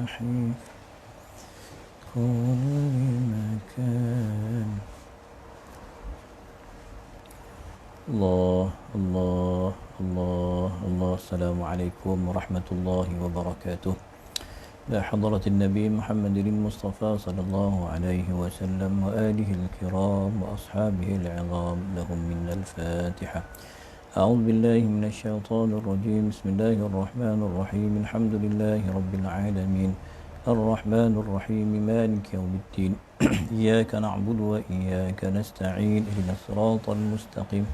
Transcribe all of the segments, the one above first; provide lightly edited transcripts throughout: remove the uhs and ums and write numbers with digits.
حين كل مكان. الله الله الله الله. السلام عليكم ورحمة الله وبركاته. إلى حضرة النبي محمد المصطفى صلى الله عليه وسلم وآله الكرام وأصحابه العظام، لهم منا الفاتحة. أعوذ بالله من الشيطان الرجيم. بسم الله الرحمن الرحيم. الحمد لله رب العالمين الرحمن الرحيم مالك يوم الدين. إياك نعبد وإياك نستعين. اهدنا الصراط المستقيم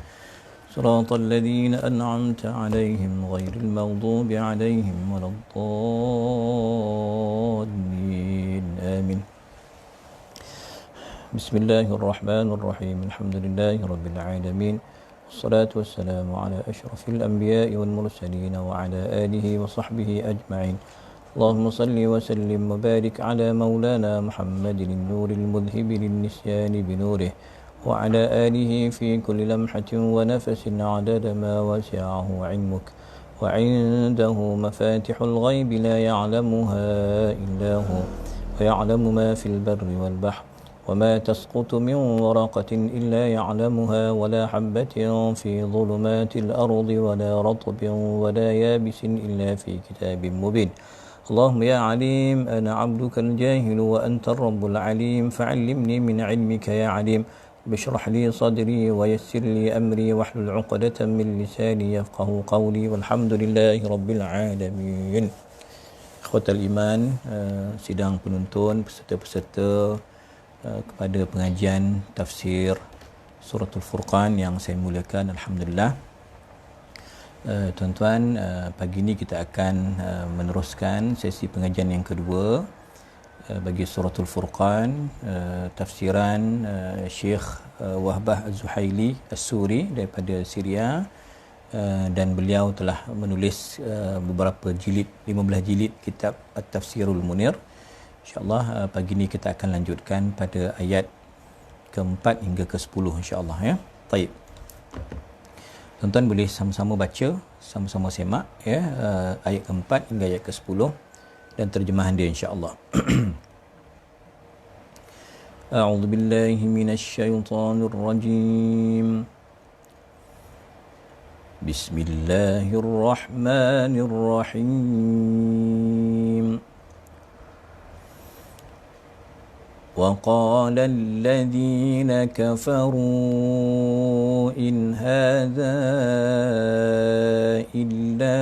صراط الذين أنعمت عليهم غير المغضوب عليهم ولا الضالين. آمين. بسم الله الرحمن الرحيم. الحمد لله رب العالمين، والصلاة والسلام على أشرف الأنبياء والمرسلين وعلى آله وصحبه أجمعين. اللهم صل وسلم وبارك على مولانا محمد النور المذهب للنسيان بنوره، وعلى آله في كل لمحة ونفس عدد ما وسعه علمك، وعنده مفاتح الغيب لا يعلمها إلا هو، ويعلم ما في البر والبحر، وما تسقط من ورقة إلا يعلمها، ولا حبة في ظلمات الأرض ولا رطب ولا يابس إلا في كتاب مبين. اللهم يا عليم، أنا عبدك الجاهل وأنت الرب العليم، فعلمني من علمك يا عليم. بشرح لي صدري ويسر لي أمري واحلل عقدة من لساني يفقه قولي، والحمد لله رب العالمين. Ikhwatal iman, sidang penuntun, peserta-peserta kepada pengajian tafsir Suratul Furqan yang saya muliakan, alhamdulillah. Tuan-tuan, pagi ini kita akan meneruskan sesi pengajian yang kedua bagi Suratul Furqan, tafsiran Syekh Wahbah Az-Zuhaili As-Suri daripada Syria, dan beliau telah menulis beberapa jilid, 15 jilid kitab At-Tafsirul Munir. InsyaAllah pagi ini kita akan lanjutkan pada ayat ke-4 hingga ke-10 insyaAllah ya. Baik. Tuan-tuan boleh sama-sama baca, sama-sama semak ya, ayat ke-4 hingga ayat ke-10 dan terjemahan dia insya-Allah. A'udzu billahi minasy syaithanir rajim. Bismillahirrahmanirrahim. وقال الذين كفروا إن هذا إلا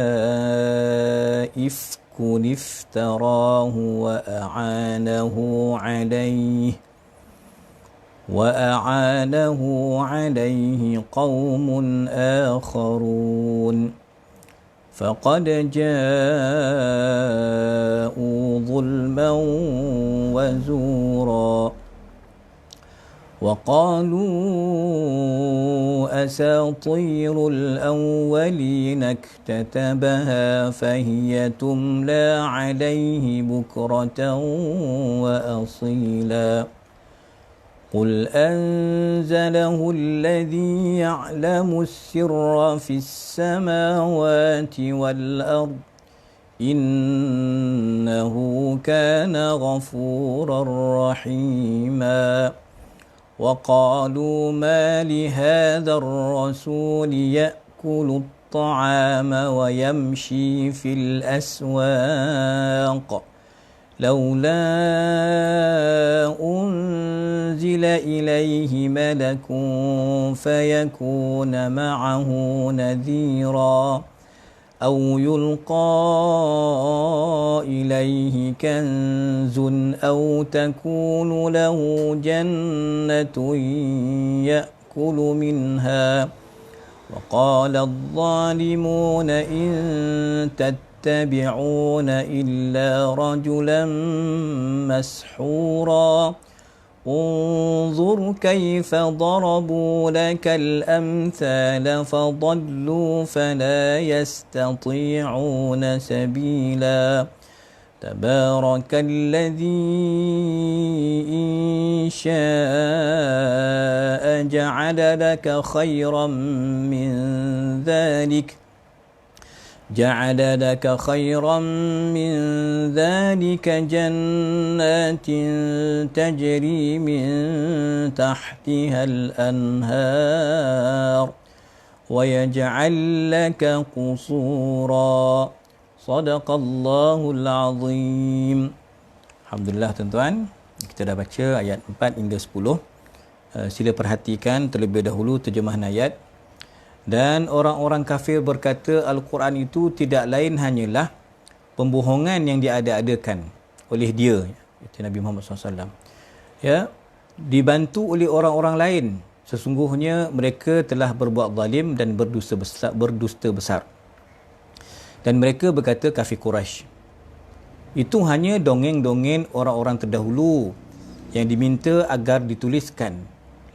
إفك افتراه وأعانه عليه قوم آخرون فقد جاءوا ظلما وزورا وقالوا أساطير الأولين اكتتبها فهي تملى عليه بكرة وأصيلا قل أنزله الذي يعلم السر في السماوات والأرض إنه كان غفورا رحيما وقالوا ما لهذا الرسول يأكل الطعام ويمشي في الأسواق لولا أنزل إليه ملك فيكون معه نذيرا أو يلقى إليه كنز أو تكون له جنة يأكل منها وقال الظالمون إن تتبعون إلا رجلا مسحورا انظر كيف ضربوا لك الأمثال فضلوا فلا يستطيعون سبيلا تبارك الذي إن شاء جعل لك خيرا من ذلك ja'ala laka khairan min dhalika jannatin tajri min tahtiha al-anhar wa yaj'al laka qusura. Sadaqallahul azim. Alhamdulillah tuan-tuan, kita dah baca ayat 4 hingga 10. Sila perhatikan terlebih dahulu terjemahan ayat. Dan orang-orang kafir berkata Al-Quran itu tidak lain hanyalah pembohongan yang diada-adakan oleh dia, iaitu Nabi Muhammad SAW, ya, dibantu oleh orang-orang lain. Sesungguhnya mereka telah berbuat zalim dan berdusta besar. Dan mereka berkata, kafir Quraisy, itu hanya dongeng-dongeng orang-orang terdahulu yang diminta agar dituliskan.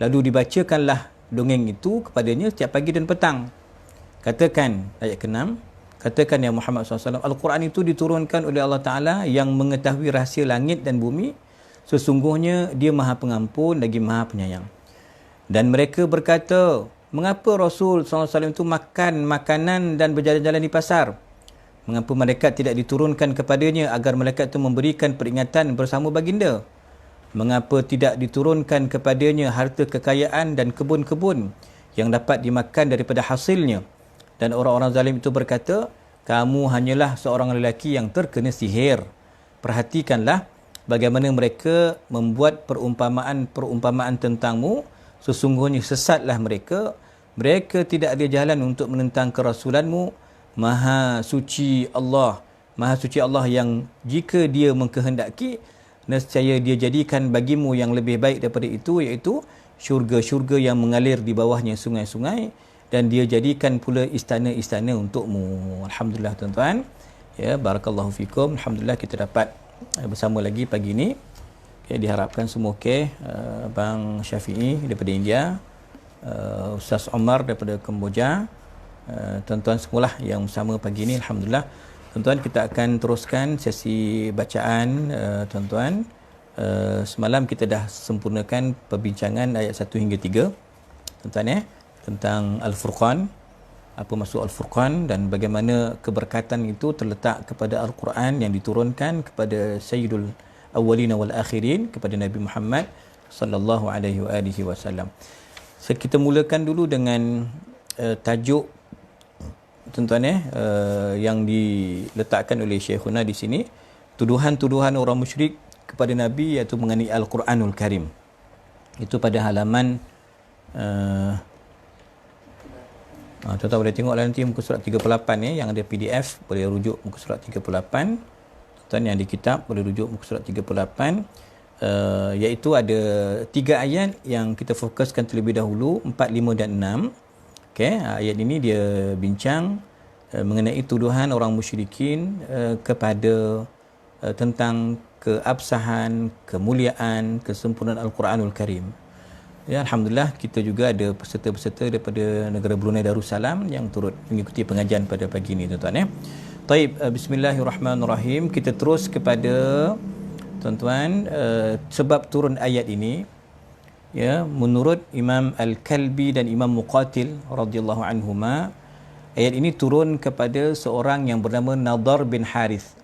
Lalu dibacakanlah dongeng itu kepadanya setiap pagi dan petang. Katakan, ayat ke-6, katakan ya Muhammad SAW, Al-Quran itu diturunkan oleh Allah Ta'ala yang mengetahui rahsia langit dan bumi. Sesungguhnya dia maha pengampun lagi maha penyayang. Dan mereka berkata, mengapa Rasul SAW itu makan makanan dan berjalan-jalan di pasar? Mengapa malaikat tidak diturunkan kepadanya agar malaikat itu memberikan peringatan bersama baginda? Mengapa tidak diturunkan kepadanya harta kekayaan dan kebun-kebun yang dapat dimakan daripada hasilnya? Dan orang-orang zalim itu berkata, kamu hanyalah seorang lelaki yang terkena sihir. Perhatikanlah bagaimana mereka membuat perumpamaan tentangmu. Sesungguhnya sesatlah mereka. Mereka tidak ada jalan untuk menentang kerasulanmu. Maha suci Allah yang jika dia mengkehendaki, nescaya dia jadikan bagimu yang lebih baik daripada itu, iaitu syurga-syurga yang mengalir di bawahnya sungai-sungai, dan dia jadikan pula istana-istana untukmu. Alhamdulillah tuan-tuan, ya, barakallahu fikum. Alhamdulillah kita dapat bersama lagi pagi ini. Okay, diharapkan semua okey. Abang Syafi'i daripada India, Ustaz Omar daripada Kemboja, tuan-tuan semualah yang bersama pagi ini. Alhamdulillah tuan-tuan, kita akan teruskan sesi bacaan. Tuan-tuan, semalam kita dah sempurnakan perbincangan ayat 1 hingga 3 tuan-tuan, tentang Al-Furqan, apa maksud Al-Furqan dan bagaimana keberkatan itu terletak kepada Al-Quran yang diturunkan kepada Sayyidul Awwalin wal Akhirin, kepada Nabi Muhammad sallallahu alaihi wasallam. So, kita mulakan dulu dengan tajuk tuan-tuan, yang diletakkan oleh Syekhuna di sini, tuduhan-tuduhan orang musyrik kepada Nabi, iaitu mengenai Al-Quranul Karim. Itu pada halaman tuan-tuan boleh tengok nanti muka surat 38, yang ada PDF boleh rujuk muka surat 38. Tuan yang di kitab boleh rujuk muka surat 38. Iaitu ada 3 ayat yang kita fokuskan terlebih dahulu, 4, 5 dan 6. Okay, ayat ini dia bincang mengenai tuduhan orang musyrikin kepada tentang keabsahan, kemuliaan, kesempurnaan Al-Quranul Karim. Ya, alhamdulillah kita juga ada peserta-peserta daripada negara Brunei Darussalam yang turut mengikuti pengajian pada pagi ini tuan-tuan. Taib, bismillahirrahmanirrahim. Kita terus kepada tuan-tuan sebab turun ayat ini. Ya, menurut Imam Al-Kalbi dan Imam Muqatil radhiyallahu anhuma, ayat ini turun kepada seorang yang bernama Nadar bin Harith.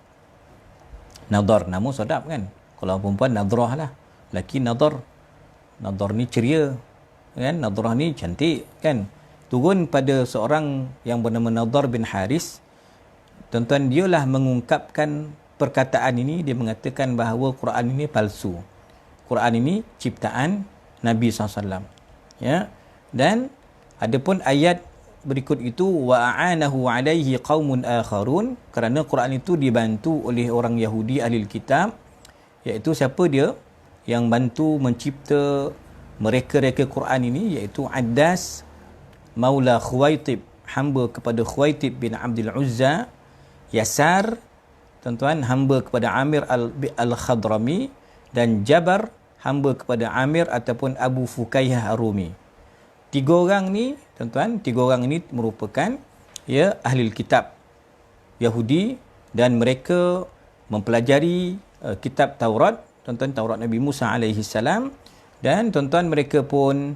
Nadar, nama sedap kan? Kalau perempuan Nadrah lah. Lelaki Nadar. Nadar ni ceria kan? Nadrah ni cantik kan? Turun pada seorang yang bernama Nadar bin Harith. Tuan-tuan, dialah mengungkapkan perkataan ini. Dia mengatakan bahawa Quran ini palsu. Quran ini ciptaan Nabi SAW. Ya. Dan adapun ayat berikut itu, wa'anahu alaihi qaumun akharun, kerana Quran itu dibantu oleh orang Yahudi ahli kitab, iaitu siapa dia yang bantu mencipta mereka-reka Quran ini, iaitu Addas Maula Khuwaitib, hamba kepada Khuwaitib bin Abdul Uzza, Yasar, tuan-tuan, hamba kepada Amir al-Khadrami, dan Jabar, hamba kepada Amir ataupun Abu Fukaihah Ar-Rumi. 3 orang ni, tuan-tuan, 3 orang ini merupakan ya ahli kitab Yahudi, dan mereka mempelajari kitab Taurat, tuan-tuan, Taurat Nabi Musa alaihi salam, dan tuan-tuan mereka pun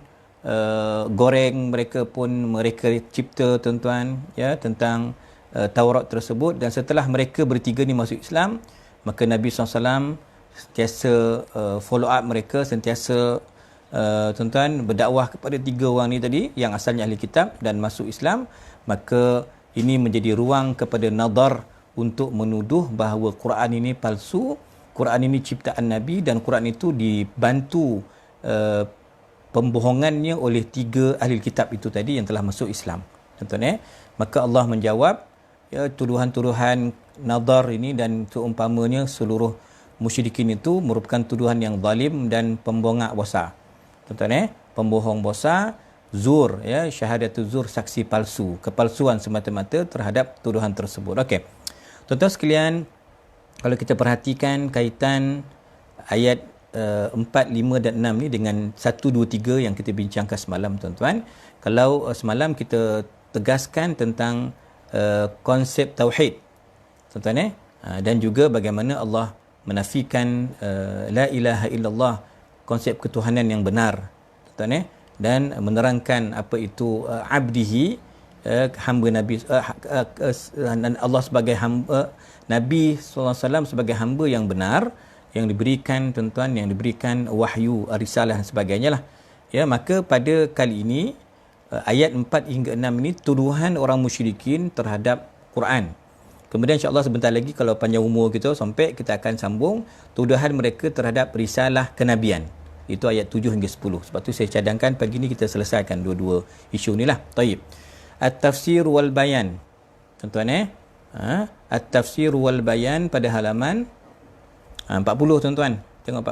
mereka cipta tuan-tuan ya tentang Taurat tersebut. Dan setelah mereka bertiga ni masuk Islam, maka Nabi SAW sentiasa follow up mereka, sentiasa tuan-tuan berdakwah kepada tiga orang ni tadi yang asalnya ahli kitab dan masuk Islam. Maka ini menjadi ruang kepada nadar untuk menuduh bahawa Quran ini palsu, Quran ini ciptaan Nabi, dan Quran itu dibantu pembohongannya oleh tiga ahli kitab itu tadi yang telah masuk Islam. Tuan-tuan, maka Allah menjawab tuduhan-tuduhan nadar ini dan seumpamanya seluruh musyrikin itu merupakan tuduhan yang zalim dan pembongak besar. Tuan-tuan, pembohong besar, zur, syahadatul zur, saksi palsu, kepalsuan semata-mata terhadap tuduhan tersebut. Okey. Tuan-tuan sekalian, kalau kita perhatikan kaitan ayat 4, 5 dan 6 ni dengan 1, 2, 3 yang kita bincangkan semalam, tuan-tuan. Kalau semalam kita tegaskan tentang konsep tauhid, tuan-tuan, dan juga bagaimana Allah menafikan la ilaha illallah, konsep ketuhanan yang benar, tuan-tuan, dan menerangkan apa itu abdihi, hamba Nabi, Allah sebagai hamba, Nabi SAW sebagai hamba yang benar, yang diberikan, tuan-tuan, yang diberikan wahyu, risalah dan sebagainya lah. Maka pada kali ini ayat 4 hingga 6 ini tuduhan orang musyrikin terhadap Quran. Kemudian insya-Allah sebentar lagi kalau panjang umur kita sampai, kita akan sambung tuduhan mereka terhadap risalah kenabian. Itu ayat 7 hingga 10. Sebab tu saya cadangkan pagi ni kita selesaikan dua-dua isu ni lah. Taib. At-tafsir wal bayan. Tuan-tuan, At-tafsir wal bayan pada halaman 40, tuan-tuan. Tengok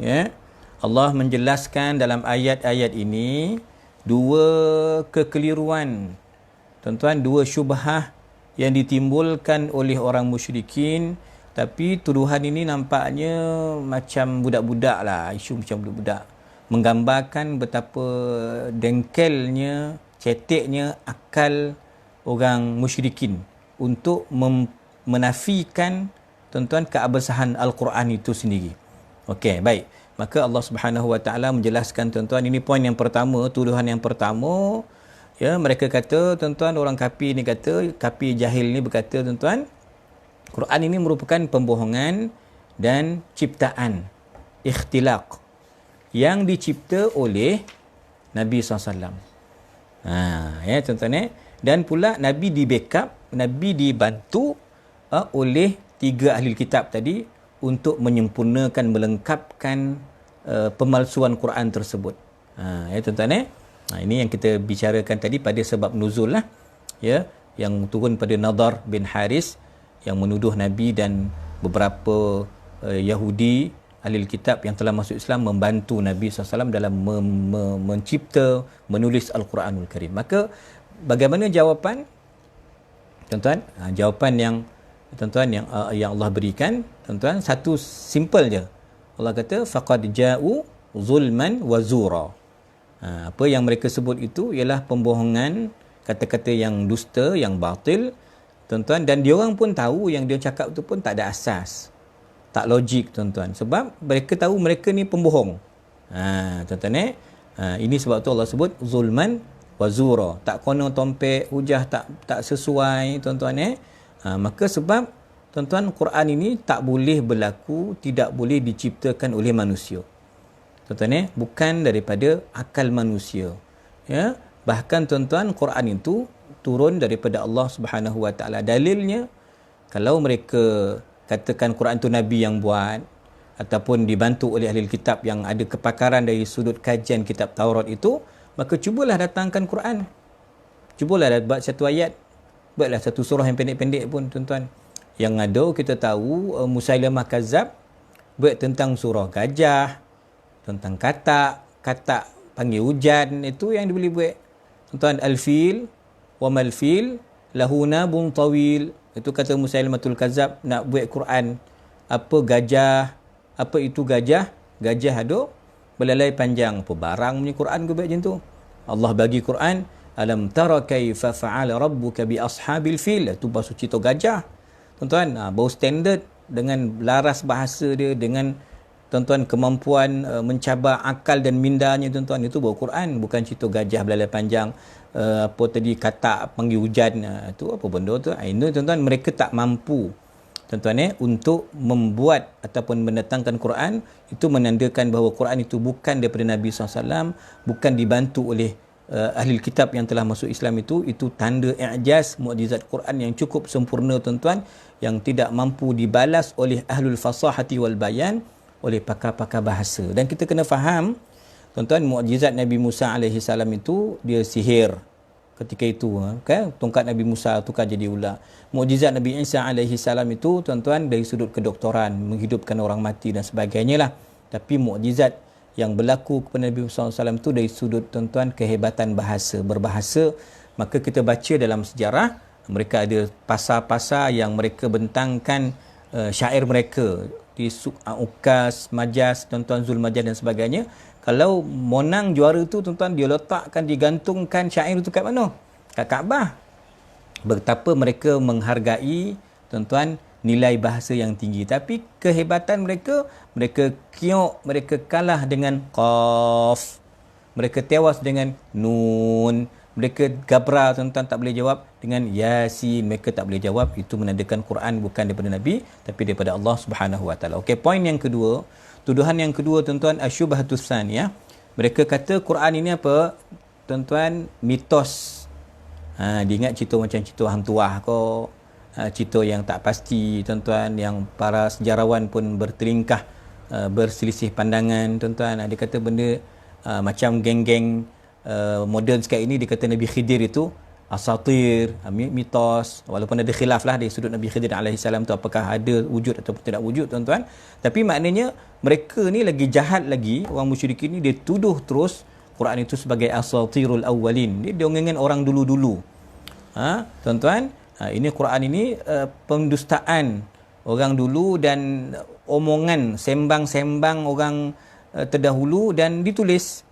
40. Allah menjelaskan dalam ayat-ayat ini dua kekeliruan, tuan-tuan, dua syubhah yang ditimbulkan oleh orang musyrikin. Tapi tuduhan ini nampaknya macam budak-budak lah, isu macam budak-budak, menggambarkan betapa dengkelnya, ceteknya akal orang musyrikin untuk menafikan, tuan-tuan, keabsahan Al-Quran itu sendiri. Okey, baik. Maka Allah Subhanahu Wa Taala menjelaskan, tuan-tuan, ini poin yang pertama, tuduhan yang pertama. Mereka kata, tuan-tuan, orang kafir ni kata, kafir jahil ni berkata, tuan-tuan, Quran ini merupakan pembohongan dan ciptaan, ikhtilaq, yang dicipta oleh Nabi SAW. Tuan-tuan, dan pula Nabi di backup, Nabi dibantu oleh tiga ahli kitab tadi untuk menyempurnakan, melengkapkan pemalsuan Quran tersebut. Tuan-tuan, ini yang kita bicarakan tadi pada sebab nuzul lah, yang turun pada Nadar bin Haris yang menuduh Nabi dan beberapa Yahudi ahli kitab yang telah masuk Islam membantu Nabi SAW dalam mencipta, menulis Al-Quranul Karim. Maka bagaimana jawapan, tuan-tuan? Jawapan yang, tuan-tuan, yang Allah berikan, tuan-tuan, satu simple je. Allah kata faqad ja'u zulman wa zura. Apa yang mereka sebut itu ialah pembohongan, kata-kata yang dusta, yang batil, tuan-tuan, dan diorang pun tahu yang dia cakap tu pun tak ada asas, tak logik, tuan-tuan, sebab mereka tahu mereka ni pembohong. Tuan-tuan, ini sebab tu Allah sebut zulman wa zura, tak kono tompek, hujah tak sesuai, tuan-tuan. Maka sebab, tuan-tuan, Quran ini tak boleh berlaku, tidak boleh diciptakan oleh manusia, tuan-tuan, bukan daripada akal manusia. Bahkan, tuan-tuan, Quran itu turun daripada Allah Subhanahu Wa Taala. Dalilnya, kalau mereka katakan Quran itu Nabi yang buat ataupun dibantu oleh ahli kitab yang ada kepakaran dari sudut kajian kitab Taurat itu, maka cubalah datangkan Quran. Cubalah buat satu ayat, buatlah satu surah yang pendek-pendek pun, tuan-tuan. Yang ada kita tahu Musailamah Kazzab buat tentang surah gajah, tentang katak panggil hujan, itu yang dia boleh buat. Tuan-tuan, al-fil wa mal fil lahu nabun tawil, itu kata Musailamatul Kazzab nak buat Quran. Apa gajah, apa itu gajah? Gajah ada belalai panjang. Apa barang punya Quran ke buat macam tu? Allah bagi Quran, alam tara kaifa fa'ala rabbuka bi ashabil fil, itu bahasa cerita gajah, tuan-tuan. Baru standard dengan laras bahasa dia, dengan tuan-tuan, kemampuan mencabar akal dan mindanya, tuan-tuan, itu bawa Quran, bukan cerita gajah belalai panjang, apa tadi, katak panggil hujan, itu apa benda tu. Ini, tuan-tuan, mereka tak mampu, tuan-tuan, untuk membuat ataupun mendatangkan Quran. Itu menandakan bahawa Quran itu bukan daripada Nabi SAW, bukan dibantu oleh ahli kitab yang telah masuk Islam. Itu tanda i'jaz mukjizat Quran yang cukup sempurna, tuan-tuan, yang tidak mampu dibalas oleh ahlul fasahati wal bayan, oleh pakar-pakar bahasa. Dan kita kena faham, tuan-tuan, mukjizat Nabi Musa alaihi salam itu dia sihir ketika itu, kan, tongkat Nabi Musa tukar jadi ular. Mukjizat Nabi Isa alaihi salam itu, tuan-tuan, dari sudut kedoktoran, menghidupkan orang mati dan sebagainya lah. Tapi mukjizat yang berlaku kepada Nabi Musa SAW itu dari sudut, tuan-tuan, kehebatan bahasa, berbahasa. Maka kita baca dalam sejarah, mereka ada pasar-pasar yang mereka bentangkan syair mereka di Ukas, Majas, tuan-tuan, Zulmajas dan sebagainya. Kalau monang juara tu, tuan-tuan, dia letakkan, digantungkan syair itu kat mana? Kat Kaabah. Betapa mereka menghargai, tuan-tuan, nilai bahasa yang tinggi. Tapi kehebatan mereka kiok, mereka kalah dengan qaf. Mereka tewas dengan nun. Mereka gabra, tuan-tuan, tak boleh jawab dengan Yasin. Mereka tak boleh jawab. Itu menandakan Quran bukan daripada Nabi, tapi daripada Allah Subhanahu Wa Taala. Okey, poin yang kedua. Tuduhan yang kedua, tuan-tuan, asyubhatus tsaniyah. Mereka kata Quran ini apa? Tuan-tuan, mitos. Dia ingat cerita macam cerita hang tuah kau. Cerita yang tak pasti, tuan-tuan, yang para sejarawan pun bertelingkah, berselisih pandangan, tuan-tuan. Dia kata benda macam geng-geng moden sekarang ini. Dia kata Nabi Khidir itu asatir, mitos, walaupun ada khilaf lah dari sudut Nabi Khidir alaihi salam tu apakah ada wujud ataupun tidak wujud, tuan-tuan. Tapi maknanya mereka ni lagi jahat lagi, orang musyrikin ni, dia tuduh terus Quran itu sebagai asatirul awwalin. Dia dongeng orang dulu-dulu. Tuan-tuan, ini Quran ini pendustaan orang dulu dan omongan, sembang-sembang orang terdahulu dan ditulis.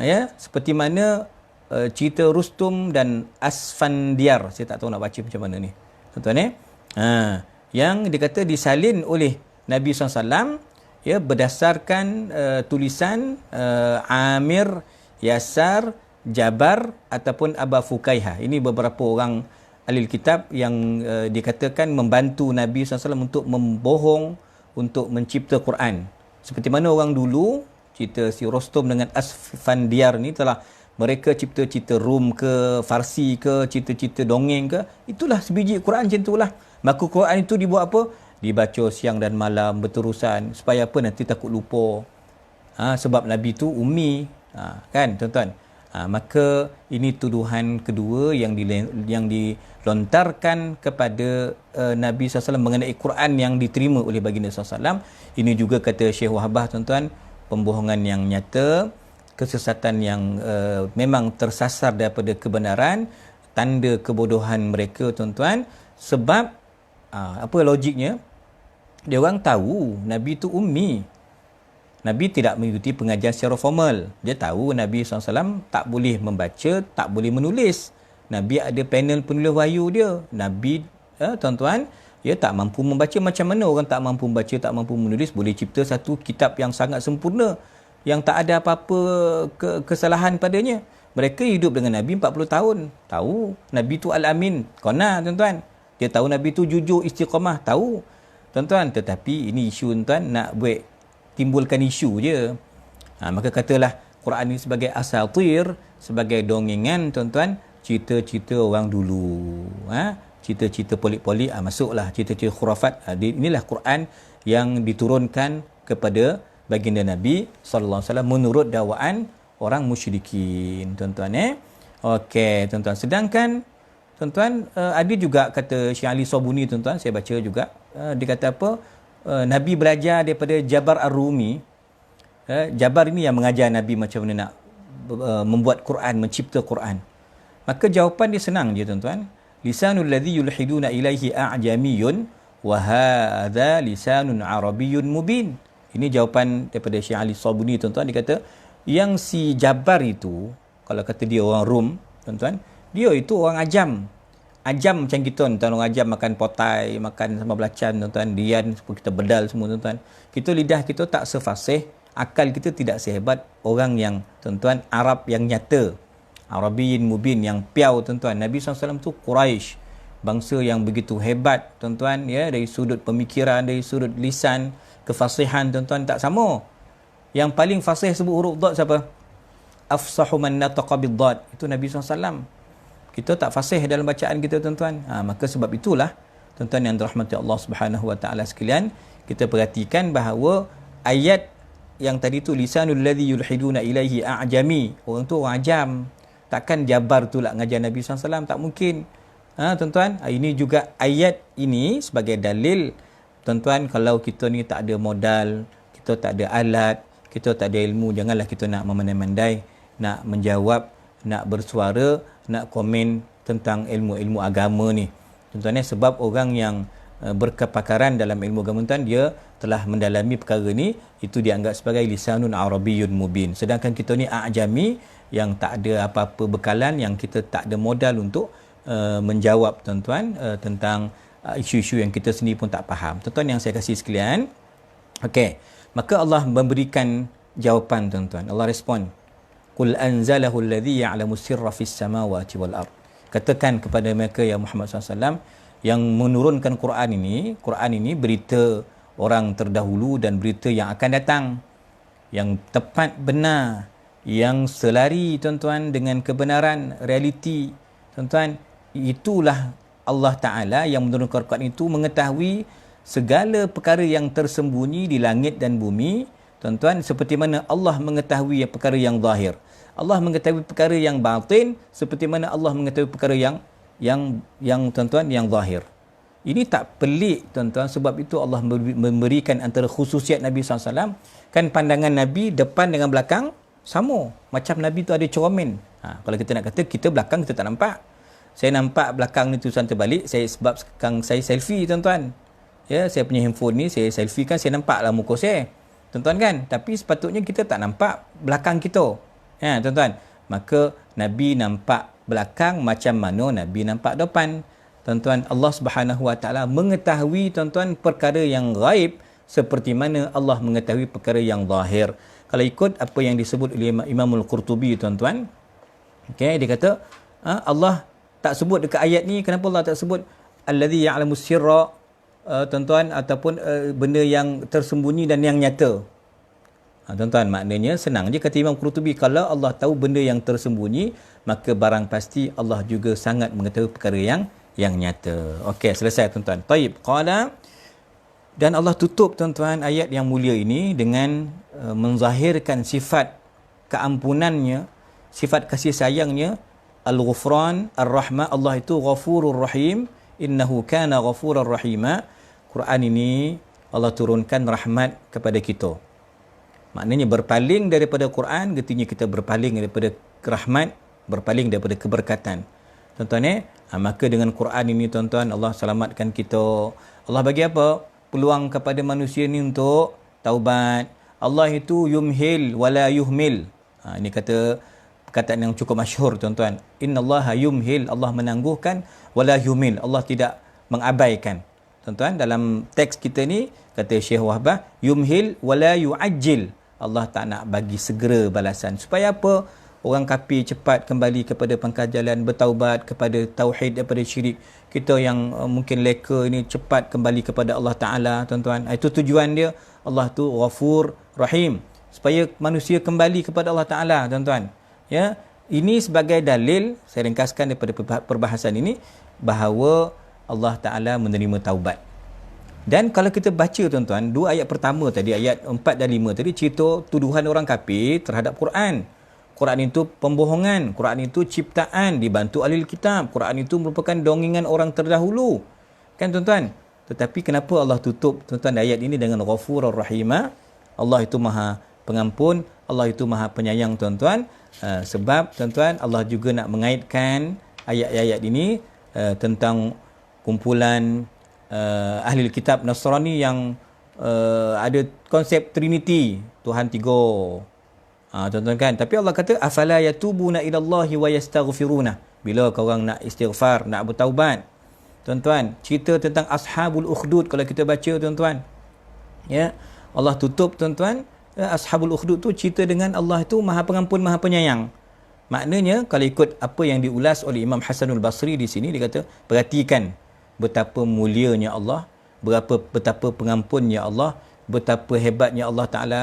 Ya, seperti mana cerita Rustum dan Asfandiar. Saya tak tahu nak baca macam mana ni, tuan-tuan, yang dikata disalin oleh Nabi SAW, ya, berdasarkan tulisan Amir, Yasar, Jabar ataupun Aba Fukaihah. Ini beberapa orang ahli kitab yang dikatakan membantu Nabi SAW untuk membohong, untuk mencipta Quran. Seperti mana orang dulu, cerita si Rustum dengan Asfandiar ni, telah mereka cipta cerita Rum ke, Farsi ke, cerita-cerita dongeng ke, itulah sebiji Quran macam itulah. Maka Quran itu dibuat apa? Dibaca siang dan malam berterusan, supaya apa? Nanti takut lupa. Sebab Nabi tu ummi, kan, tuan-tuan. Maka ini tuduhan kedua yang dilontarkan kepada Nabi SAW mengenai Quran yang diterima oleh baginda SAW. Ini juga kata Syekh Wahabah, tuan-tuan, pembohongan yang nyata, kesesatan yang memang tersasar daripada kebenaran, tanda kebodohan mereka, tuan-tuan. Sebab apa logiknya? Dia orang tahu Nabi itu ummi. Nabi tidak mengikuti pengajian secara formal. Dia tahu Nabi SAW tak boleh membaca, tak boleh menulis. Nabi ada panel penulis wahyu dia. Nabi, tuan-tuan, dia tak mampu membaca. Macam mana orang tak mampu membaca, tak mampu menulis, boleh cipta satu kitab yang sangat sempurna, yang tak ada apa-apa kesalahan padanya? Mereka hidup dengan Nabi 40 tahun. Tahu Nabi tu Al-Amin. Qana, tuan-tuan. Dia tahu Nabi tu jujur, istiqamah. Tahu, tuan-tuan. Tetapi ini isu, tuan-tuan, nak buat timbulkan isu je. Maka katalah Quran ini sebagai asatir, sebagai dongengan, tuan-tuan, cerita-cerita orang dulu. Cerita-cerita polik-polik, masuklah cerita-cerita khurafat. Inilah Quran yang diturunkan kepada baginda Nabi SAW menurut dakwaan orang musyrikin, tuan-tuan. Okey, tuan-tuan. Sedangkan, tuan-tuan, ada juga kata Syekh Ali Sobuni, tuan-tuan, saya baca juga, dia kata apa? Nabi belajar daripada Jabar Ar-Rumi. Jabar ini yang mengajar Nabi macam mana nak membuat Quran, mencipta Quran. Maka jawapan dia senang je, tuan-tuan. Lisanul ladzi yulhiduna ilaihi a'jamiyun wa hadza lisanun arabiyyun mubin. Ini jawapan daripada Syekh Ali Sobuni, tuan-tuan. Dia kata, yang si Jabar itu, kalau kata dia orang Rum, tuan-tuan, dia itu orang ajam. ajam macam kita, tuan-tuan. Orang ajam makan potai, makan sambal belacan, tuan-tuan, dian, kita bedal semua, tuan-tuan. Kita lidah kita tak sefasih, akal kita tidak sehebat orang yang, tuan-tuan, Arab yang nyata. Arabiyin mubin, yang piau, tuan-tuan. Nabi SAW tu Quraisy, bangsa yang begitu hebat, tuan-tuan, ya, dari sudut pemikiran, dari sudut lisan, kefasihan, tuan-tuan, tak sama. Yang paling fasih sebut huruf dad siapa? Afsahu man nataqa bid-dad. Itu Nabi SAW. Kita tak fasih dalam bacaan kita, tuan-tuan. Maka sebab itulah, tuan-tuan yang dirahmati Allah Subhanahu wa taala sekalian, kita perhatikan bahawa ayat yang tadi tu, lisanul ladzi yulhiduna ilaihi a'jami. Orang tu orang ajam. Takkan Jabar tu lah ngajar Nabi SAW, tak mungkin. Tuan-tuan, ini juga ayat ini sebagai dalil, tuan-tuan, kalau kita ni tak ada modal, kita tak ada alat, kita tak ada ilmu, janganlah kita nak memandai-mandai, nak menjawab, nak bersuara, nak komen tentang ilmu-ilmu agama ni. Tuan-tuan, sebab orang yang berkepakaran dalam ilmu agama, tuan, dia telah mendalami perkara ni, itu dianggap sebagai lisanun arabiyyun mubin. Sedangkan kita ni a'jami, yang tak ada apa-apa bekalan, yang kita tak ada modal untuk menjawab, tuan-tuan, tentang isu-isu yang kita sendiri pun tak faham. Tuan-tuan yang saya kasih sekalian, okey, maka Allah memberikan jawapan, tuan-tuan. Allah respon, qul anzalahu alladhi ya'lamu sirra fis samawati wal ard. Katakan kepada mereka, ya Muhammad SAW, yang menurunkan Quran ini berita orang terdahulu dan berita yang akan datang, yang tepat, benar, yang selari, tuan-tuan, dengan kebenaran, realiti, tuan-tuan. Itulah Allah Ta'ala yang menurunkan Quran itu, mengetahui segala perkara yang tersembunyi di langit dan bumi, tuan-tuan, seperti mana Allah mengetahui perkara yang zahir. Allah mengetahui perkara yang batin, seperti mana Allah mengetahui perkara yang tuan-tuan, yang zahir. Ini tak pelik, tuan-tuan. Sebab itu Allah memberikan antara khususiat Nabi SAW, kan pandangan Nabi depan dengan belakang sama. Macam Nabi tu ada cermin. Kalau kita nak kata, kita belakang kita tak nampak. Saya nampak belakang ni tulisan terbalik, sebab sekarang saya selfie, tuan-tuan. Ya, saya punya handphone ni, saya selfie kan, saya nampak lah muka saya, tuan-tuan, kan. Tapi sepatutnya kita tak nampak belakang kita. Ya, tuan-tuan. Maka Nabi nampak belakang macam mana Nabi nampak depan. Tuan-tuan, Allah Subhanahu wa taala mengetahui, tuan-tuan, perkara yang gaib seperti mana Allah mengetahui perkara yang zahir. Kalau ikut apa yang disebut oleh Imamul Qurtubi, tuan-tuan, okey, dia kata Allah tak sebut dekat ayat ni, kenapa Allah tak sebut allazi ya'lamu sirra, tuan-tuan, ataupun benda yang tersembunyi dan yang nyata. Tuan-tuan, maknanya senang je, kata Imam Qurtubi, kalau Allah tahu benda yang tersembunyi, maka barang pasti Allah juga sangat mengetahui perkara yang nyata. Okey, selesai, tuan-tuan. Taib, qala, dan Allah tutup, tuan-tuan, ayat yang mulia ini dengan menzahirkan sifat keampunannya, sifat kasih sayangnya, Al-Ghufran, Ar-Rahmah. Allah itu Ghafurur Rahim, innahu kana Ghafurar Rahima. Quran ini Allah turunkan rahmat kepada kita. Maknanya berpaling daripada Quran, artinya kita berpaling daripada rahmat, berpaling daripada keberkatan. Tuan-tuan, maka dengan Quran ini, tuan-tuan, Allah selamatkan kita. Allah bagi apa? Peluang kepada manusia ni untuk taubat. Allah itu yumhil wala yuhmil. Ini kata perkataan yang cukup masyhur, tuan-tuan. Innallaha yumhil, Allah menangguhkan, wala yuhmil, Allah tidak mengabaikan. Tuan-tuan, dalam teks kita ni, kata Syekh Wahbah, yumhil wala yu'ajjil, Allah tak nak bagi segera balasan. Supaya apa? Orang kafir cepat kembali kepada pangkal jalan, bertaubat kepada tauhid daripada syirik. Kita yang mungkin leka ini cepat kembali kepada Allah Ta'ala, tuan-tuan. Itu tujuan dia. Allah tu Ghafur Rahim, supaya manusia kembali kepada Allah Ta'ala, tuan-tuan. Ya, ini sebagai dalil, saya ringkaskan daripada perbahasan ini, bahawa Allah Ta'ala menerima taubat. Dan kalau kita baca, tuan-tuan, dua ayat pertama tadi, ayat 4 dan 5 tadi, cerita tuduhan orang kafir terhadap Quran. Quran itu pembohongan, Quran itu ciptaan, dibantu ahli kitab, Quran itu merupakan dongengan orang terdahulu. Kan, tuan-tuan? Tetapi kenapa Allah tutup, tuan-tuan, ayat ini dengan Ghafurur Rahimah? Allah itu Maha Pengampun, Allah itu Maha Penyayang, tuan-tuan. Sebab, tuan-tuan, Allah juga nak mengaitkan ayat-ayat ini tentang kumpulan ahli kitab Nasrani yang ada konsep Trinity, Tuhan tiga. Tuan-tuan, kan? Tapi Allah kata, afala yatubuna ilallahi wa yastaghfiruna. bila korang nak istighfar, nak bertaubat. Tuan-tuan, cerita tentang Ashabul Ukhdud kalau kita baca tuan-tuan. Ya, Allah tutup tuan-tuan, Ashabul Ukhdud tu cerita dengan Allah itu Maha Pengampun, Maha Penyayang. Maknanya kalau ikut apa yang diulas oleh Imam Hasanul Basri di sini, dia kata, perhatikan betapa mulianya Allah, betapa pengampunnya Allah, betapa hebatnya Allah Ta'ala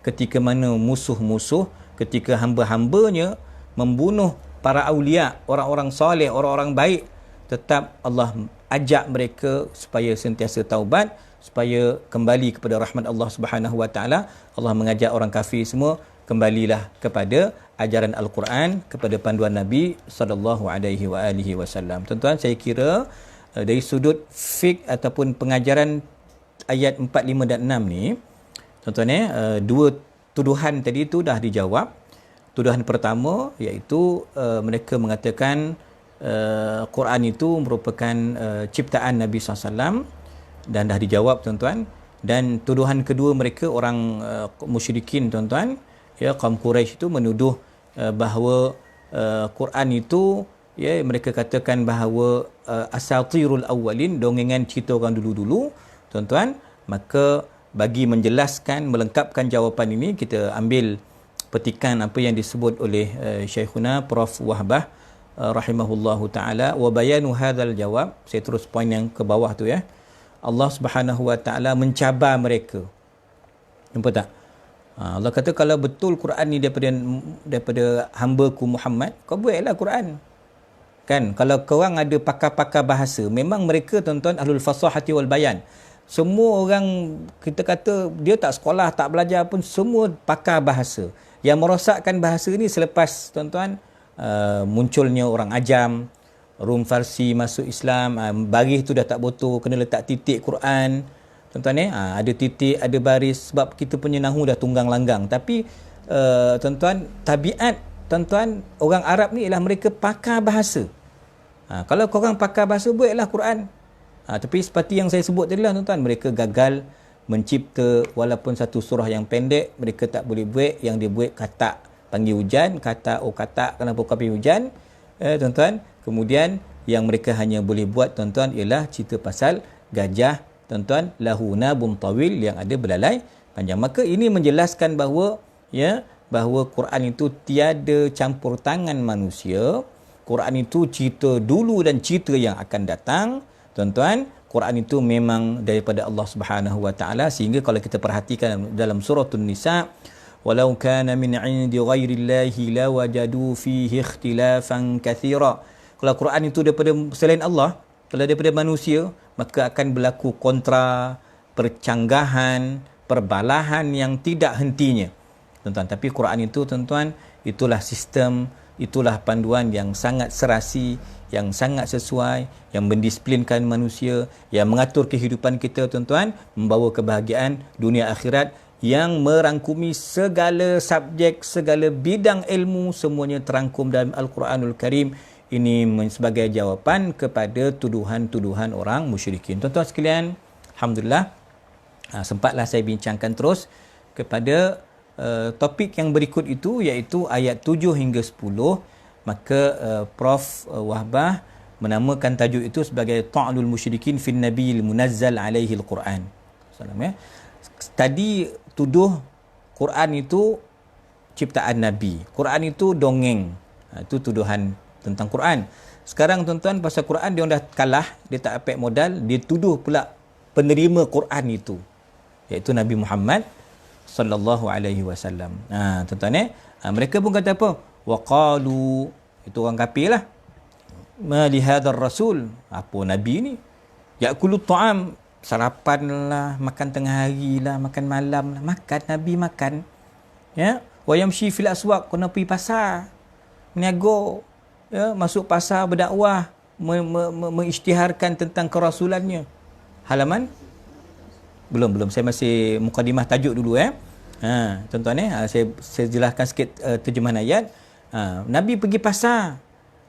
ketika mana musuh-musuh, ketika hamba-hambanya membunuh para awliya, orang-orang soleh, orang-orang baik, tetap Allah ajak mereka supaya sentiasa taubat, supaya kembali kepada rahmat Allah Subhanahu Wa Ta'ala. Allah mengajak orang kafir semua, kembalilah kepada ajaran Al-Quran, kepada panduan Nabi sallallahu alaihi wasallam. Tuan-tuan, saya kira dari sudut fiqh ataupun pengajaran ayat 4, 5 dan 6 ni, tuan-tuan, dua tuduhan tadi tu dah dijawab. Tuduhan pertama iaitu mereka mengatakan Quran itu merupakan ciptaan Nabi SAW, dan dah dijawab tuan-tuan. Dan tuduhan kedua mereka, orang musyrikin tuan-tuan, ya, kaum Quraisy itu menuduh bahawa Quran itu, ya, mereka katakan bahawa asatirul awwalin, dongengan cerita orang dulu-dulu tuan-tuan. Maka bagi menjelaskan, melengkapkan jawapan ini, kita ambil petikan apa yang disebut oleh Syekhuna Prof Wahbah rahimahullahu taala. Wa bayanu hadzal jawab, saya terus poin yang ke bawah tu, ya. Allah Subhanahu Wa Taala mencabar mereka. Nampak tak? Allah kata, kalau betul Quran ni daripada hamba-Ku Muhammad, kau buatlah Quran. Kan, kalau korang ada pakar-pakar bahasa, memang mereka tuan-tuan ahlul fasahati wal bayan. Semua orang, kita kata dia tak sekolah, tak belajar pun, semua pakar bahasa. Yang merosakkan bahasa ni selepas tuan-tuan munculnya orang ajam, Rum Farsi masuk Islam, baris tu dah tak botol, kena letak titik Quran. Tuan-tuan, ada titik, ada baris, sebab kita punya nahu dah tunggang langgang. Tapi tuan-tuan, tabiat tuan-tuan orang Arab ni ialah mereka pakar bahasa. Kalau korang pakar bahasa, buatlah Quran. Tapi seperti yang saya sebut tadi lah tuan-tuan, mereka gagal mencipta walaupun satu surah yang pendek, mereka tak boleh buat. Yang dia buat katak panggil hujan, katak katak kenapa kau panggil hujan, tuan-tuan. Kemudian yang mereka hanya boleh buat tuan-tuan ialah cerita pasal gajah tuan-tuan, lahu nabun tawil, yang ada belalai panjang. Maka ini menjelaskan bahawa, ya, bahawa Quran itu tiada campur tangan manusia. Quran itu cerita dulu dan cerita yang akan datang. Tuan-tuan, Quran itu memang daripada Allah Subhanahu Wa Taala, sehingga kalau kita perhatikan dalam surah An-Nisa, walau kana min 'indi ghairillahi lawajadu fihi ikhtilafan katsira. Kalau Quran itu daripada selain Allah, kalau daripada manusia, maka akan berlaku kontra, percanggahan, perbalahan yang tidak hentinya. Tuan-tuan, tapi Quran itu tuan-tuan, itulah sistem, itulah panduan yang sangat serasi, yang sangat sesuai, yang mendisiplinkan manusia, yang mengatur kehidupan kita tuan-tuan, membawa kebahagiaan dunia akhirat, yang merangkumi segala subjek, segala bidang ilmu, semuanya terangkum dalam Al-Quranul Karim. Ini sebagai jawapan kepada tuduhan-tuduhan orang musyrikin. Tuan-tuan sekalian, alhamdulillah, sempatlah saya bincangkan terus kepada topik yang berikut itu, iaitu ayat 7 hingga 10. Maka Prof Wahbah menamakan tajuk itu sebagai ta'lul musyrikin fin nabiyil munazzal alaihi al-Quran. Ya. Tadi tuduh Quran itu ciptaan Nabi, Quran itu dongeng. Itu tuduhan tentang Quran. Sekarang tuan-tuan, pasal Quran dia dah kalah, dia tak dapat modal, dia tuduh pula penerima Quran itu, iaitu Nabi Muhammad sallallahu alaihi wasallam. Tuan-tuan, mereka pun kata apa? Waqalu, itu orang kafir lah. Ma li hadzal rasul, apa nabi ni? Ya'kulu ta'am, sarapan lah, makan tengah hari lah, makan malam lah, makan, nabi makan. Ya, wa yamshi fil aswaq, kena pergi pasar, meniaga, ya, masuk pasar berdakwah, mengisytiharkan tentang kerasulannya. Halaman belum saya masih mukadimah tajuk dulu, tuan-tuan, saya jelaskan sikit terjemahan ayat. Nabi pergi pasar,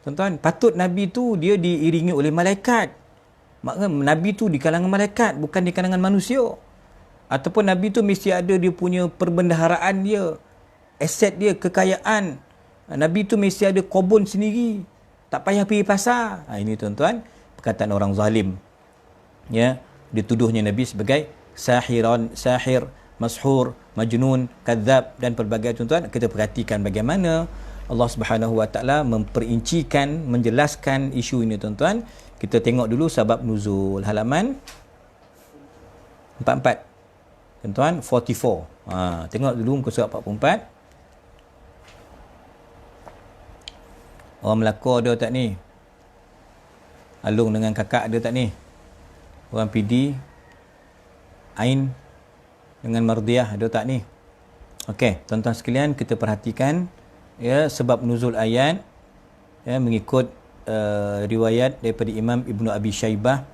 tuan-tuan, patut Nabi tu dia diiringi oleh malaikat. Maka Nabi tu di kalangan malaikat, bukan di kalangan manusia. Ataupun Nabi tu mesti ada dia punya perbendaharaan dia, aset dia, kekayaan. Nabi tu mesti ada kebun sendiri. tak payah pergi pasar. Ini tuan-tuan perkataan orang zalim. Ya, dituduhnya Nabi sebagai sahir, mashur, majnun, kadzab dan pelbagai. Tuan-tuan, kita perhatikan bagaimana Allah Subhanahu Wa Taala memperincikan, menjelaskan isu ini tuan-tuan. Kita tengok dulu sabab nuzul, halaman 44. Tuan-tuan, 44. Tengok dulu muka surat 44. Orang Melaka ada tak ni? Alung dengan kakak ada tak ni? Orang PD Ain dengan Mardiah ada tak ni? Okey, tuan-tuan sekalian, kita perhatikan ya sebab nuzul ayat ya mengikut riwayat daripada Imam Ibnu Abi Syaibah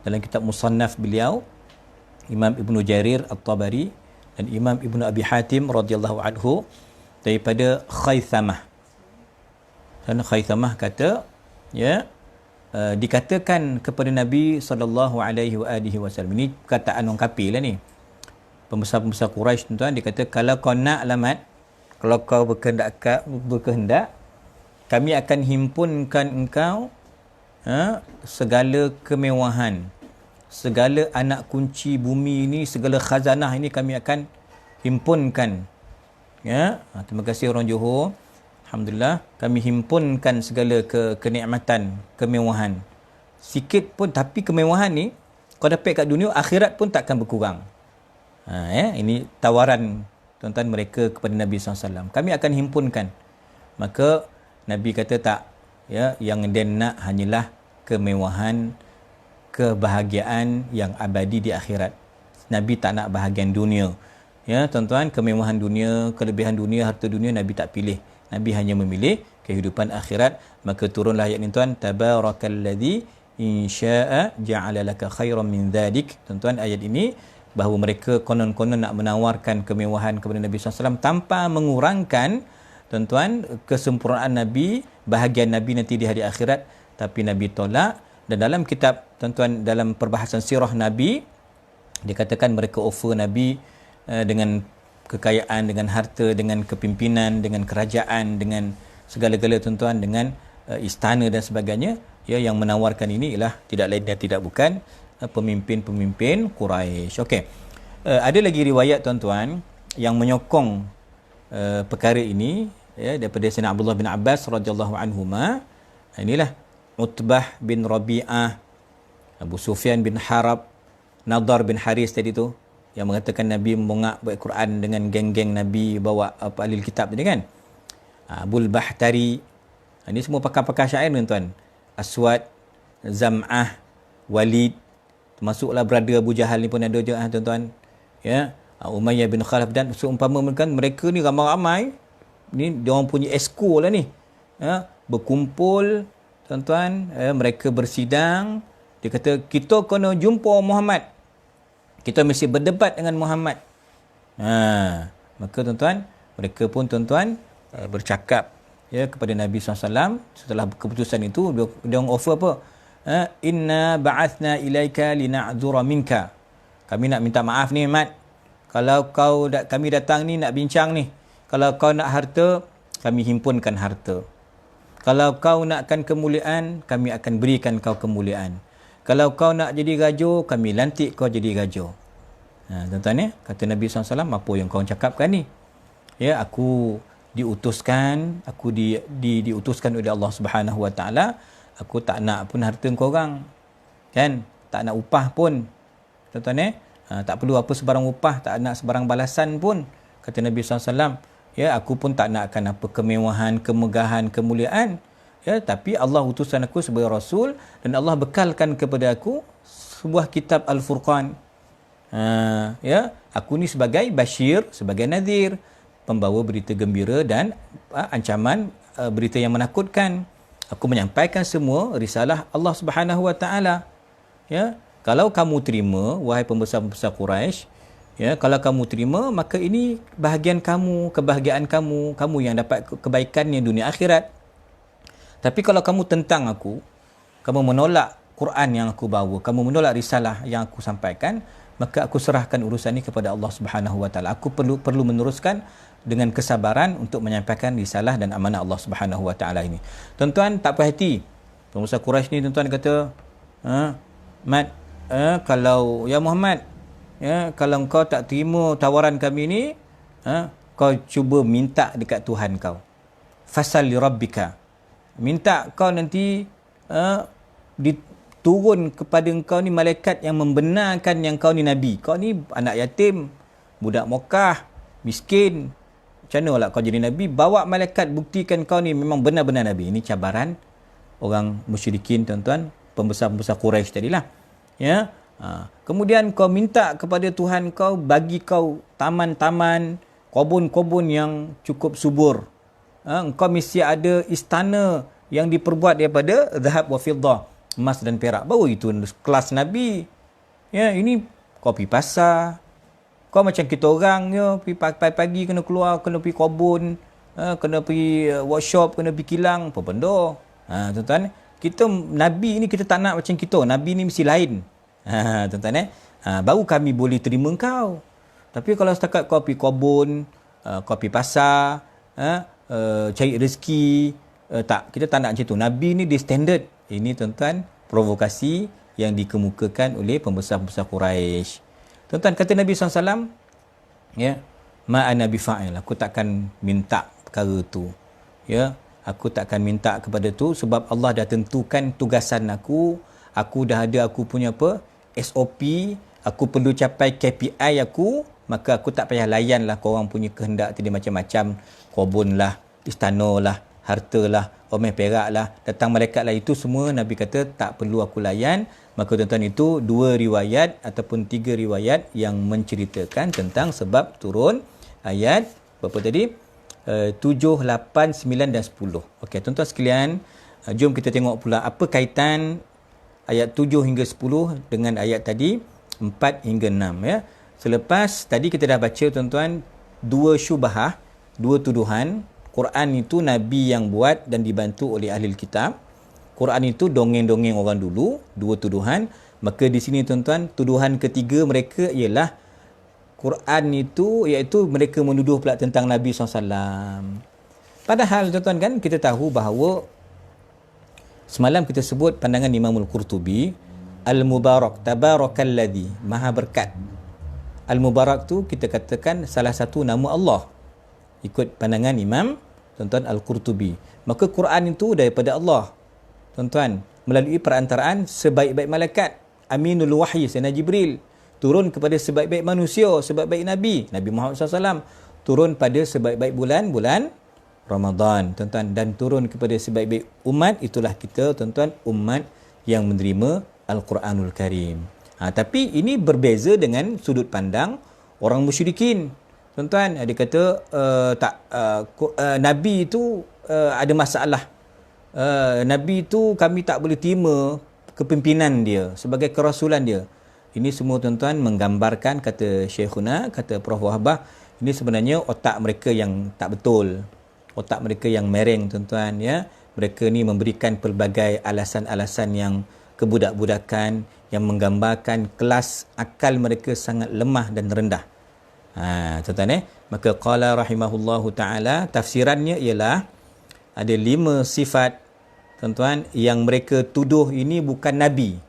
dalam kitab Musannaf beliau, Imam Ibnu Jarir At-Tabari dan Imam Ibnu Abi Hatim radhiyallahu anhu daripada Khaythamah. Dan Khaythamah kata ya dikatakan kepada Nabi sallallahu alaihi wasallam, ini perkataan orang kafir lah ni, pembesar-pembesar Quraisy tuan-tuan, dia kata kalau kau nak alamat, kalau kau berkehendak, kami akan himpunkan engkau segala kemewahan, segala anak kunci bumi ini, segala khazanah ini kami akan himpunkan. Ya, terima kasih orang Johor. Alhamdulillah, kami himpunkan segala kenikmatan, kemewahan. Sikit pun, tapi kemewahan ni kau dapat kat dunia, akhirat pun takkan berkurang. Ini tawaran tuan-tuan mereka kepada Nabi SAW. Kami akan himpunkan. Maka Nabi kata tak, ya, yang dia nak hanyalah kemewahan, kebahagiaan yang abadi di akhirat. Nabi tak nak bahagian dunia. Ya, tuan-tuan, kemewahan dunia, kelebihan dunia, harta dunia Nabi tak pilih. Nabi hanya memilih kehidupan akhirat. Maka turunlah ayat ini tuan, tabarakalladzi insya'a ja'ala laka khairan min dzalik. Tuan-tuan, ayat ini bahawa mereka konon-konon nak menawarkan kemewahan kepada Nabi SAW tanpa mengurangkan tuan-tuan kesempurnaan Nabi, bahagian Nabi nanti di hari akhirat. Tapi Nabi tolak. Dan dalam kitab tuan-tuan, dalam perbahasan sirah Nabi, dikatakan mereka offer Nabi dengan kekayaan, dengan harta, dengan kepimpinan, dengan kerajaan, dengan segala-gala tuan-tuan, dengan istana dan sebagainya. Ya, yang menawarkan ini ialah tidak lain dan tidak bukan pemimpin-pemimpin Quraisy. Okey. Ada lagi riwayat tuan-tuan yang menyokong perkara ini ya, daripada Sayyidina Abdullah bin Abbas radhiyallahu anhuma. Inilah Utbah bin Rabi'ah, Abu Sufyan bin Harab, Nadar bin Haris tadi tu, yang mengatakan Nabi membongak buat Quran dengan geng-geng Nabi bawa ahli kitab tadi kan. Abul Bahtari. Ini semua pakar-pakar syair tuan-tuan. Aswad, Zam'ah, Walid, termasuklah brother Abu Jahal ni pun ada je tuan-tuan. Ya, Umayyah bin Khalaf, dan seumpama mereka ni ramai-ramai. Ni dia orang punya esko lah ni. Ya, berkumpul tuan-tuan, mereka bersidang. Dia kata kita kena jumpa Muhammad. Kita mesti berdebat dengan Muhammad. Maka tuan-tuan, mereka pun tuan-tuan bercakap ya kepada Nabi SAW. Setelah keputusan itu, dia orang offer apa? Inna ba'athna ilaika lina'dzura minka. Kami nak minta maaf ni Mat. Kalau kami datang ni nak bincang ni. Kalau kau nak harta, kami himpunkan harta. Kalau kau nakkan kemuliaan, kami akan berikan kau kemuliaan. Kalau kau nak jadi raja, kami lantik kau jadi raja. Tuan-tuan ya, kata Nabi SAW, apa yang kau cakapkan ni? Ya, aku diutuskan, diutuskan oleh Allah Subhanahu Wa Taala. Aku tak nak pun harta kau orang. Kan? Tak nak upah pun. Tuan-tuan ya, tak perlu apa sebarang upah, tak nak sebarang balasan pun. Kata Nabi SAW, ya, aku pun tak nakkan apa kemewahan, kemegahan, kemuliaan. Ya, tapi Allah utusan aku sebagai Rasul dan Allah bekalkan kepada aku sebuah kitab Al-Furqan. Ya, aku ni sebagai Bashir, sebagai Nadhir, pembawa berita gembira dan ancaman berita yang menakutkan. Aku menyampaikan semua risalah Allah Subhanahu Wa Taala. Ya, kalau kamu terima, wahai pembesar-pembesar Quraisy, ya, kalau kamu terima, maka ini bahagian kamu, kebahagiaan kamu, kamu yang dapat kebaikannya dunia akhirat. Tapi kalau kamu tentang aku, kamu menolak Quran yang aku bawa, kamu menolak risalah yang aku sampaikan, maka aku serahkan urusan ini kepada Allah Subhanahu Wa Taala. Aku perlu meneruskan dengan kesabaran untuk menyampaikan risalah dan amanah Allah Subhanahu Wa Taala ini. Tuan-tuan tak puas hati. Penguasa Quraisy ni tuan-tuan kata, Mat, kalau ya Muhammad, kalau kau tak terima tawaran kami ni, kau cuba minta dekat Tuhan kau. Fasal li rabbika. Minta kau nanti diturun kepada engkau ni malaikat yang membenarkan yang kau ni nabi. Kau ni anak yatim, budak Mekah, miskin. Macam mana lah kau jadi nabi? Bawa malaikat buktikan kau ni memang benar-benar nabi. Ini cabaran orang musyrikin, tuan-tuan, pembesar-pembesar Quraisy tadilah. Ya. Kemudian kau minta kepada Tuhan kau bagi kau taman-taman, kebun-kebun yang cukup subur. Engkau mesti ada istana yang diperbuat daripada zahab wa fiddah, emas dan perak. Baru itu kelas Nabi. Ya, ini kau pergi pasar. Kau macam kita orang, ya, pergi pagi-pagi kena keluar, kena pergi kebun, kena pergi workshop, kena pergi kilang, apa benda. Tuan-tuan, kita Nabi ni kita tak nak macam kita. Nabi ni mesti lain. Tuan-tuan, baru kami boleh terima kau. Tapi kalau setakat kau pergi kebun, kau pergi pasar, cari rezeki, tak, kita tak nak macam tu. Nabi ni dia standard. Ini tuan-tuan provokasi yang dikemukakan oleh pembesar-pembesar Quraisy. Tuan-tuan, kata Nabi SAW, ya, ma'ana bifa'il, aku takkan minta perkara tu. Ya, aku takkan minta kepada tu sebab Allah dah tentukan tugasan aku. Aku dah ada aku punya apa? SOP, aku perlu capai KPI aku, maka aku tak payah layan lah korang punya kehendak tadi macam-macam. Kebun lah, istana lah, harta lah, omeh perak lah, datang malaikat lah, itu semua Nabi kata tak perlu aku layan. Maka tuan-tuan, itu 2 riwayat ataupun 3 riwayat yang menceritakan tentang sebab turun ayat berapa tadi? 7, 8, 9 dan 10. Okey, tuan-tuan sekalian, jom kita tengok pula apa kaitan ayat 7 hingga 10 dengan ayat tadi 4 hingga 6, ya. Selepas tadi kita dah baca, tuan-tuan, 2 syubhah, 2 tuduhan. Quran itu Nabi yang buat dan dibantu oleh ahli kitab. Quran itu dongeng-dongeng orang dulu, 2 tuduhan. Maka di sini, tuan-tuan, tuduhan ketiga mereka ialah Quran itu, iaitu mereka menuduh pula tentang Nabi SAW. Padahal, tuan-tuan, kan kita tahu bahawa semalam kita sebut pandangan Imamul Qurtubi, Al-Mubarak, Tabarakalladzi, Maha Berkat. Al-Mubarak tu kita katakan salah satu nama Allah. Ikut pandangan Imam, tuan-tuan, Al-Qurtubi. Maka Quran itu daripada Allah, tuan-tuan, melalui perantaraan sebaik-baik malaikat, Aminul Wahyi, Sayyidina Jibril, turun kepada sebaik-baik manusia, sebaik-baik Nabi, Nabi Muhammad SAW, turun pada sebaik-baik bulan Ramadan, tuan-tuan, dan turun kepada sebaik-baik umat. Itulah kita, tuan-tuan, umat yang menerima Al-Quranul Karim. Tapi ini berbeza dengan sudut pandang orang musyrikin. Tuan-tuan, dia kata Nabi itu ada masalah. Nabi itu kami tak boleh terima kepimpinan dia sebagai kerasulan dia. Ini semua, tuan-tuan, menggambarkan, kata Syekhuna, kata Prof. Wahbah, ini sebenarnya otak mereka yang tak betul. Otak mereka yang mereng, tuan-tuan, ya. Mereka ni memberikan pelbagai alasan-alasan yang kebudak-budakan, yang menggambarkan kelas akal mereka sangat lemah dan rendah. Tuan-tuan, maka qala rahimahullahu ta'ala, tafsirannya ialah ada 5 sifat, tuan-tuan, yang mereka tuduh ini bukan Nabi.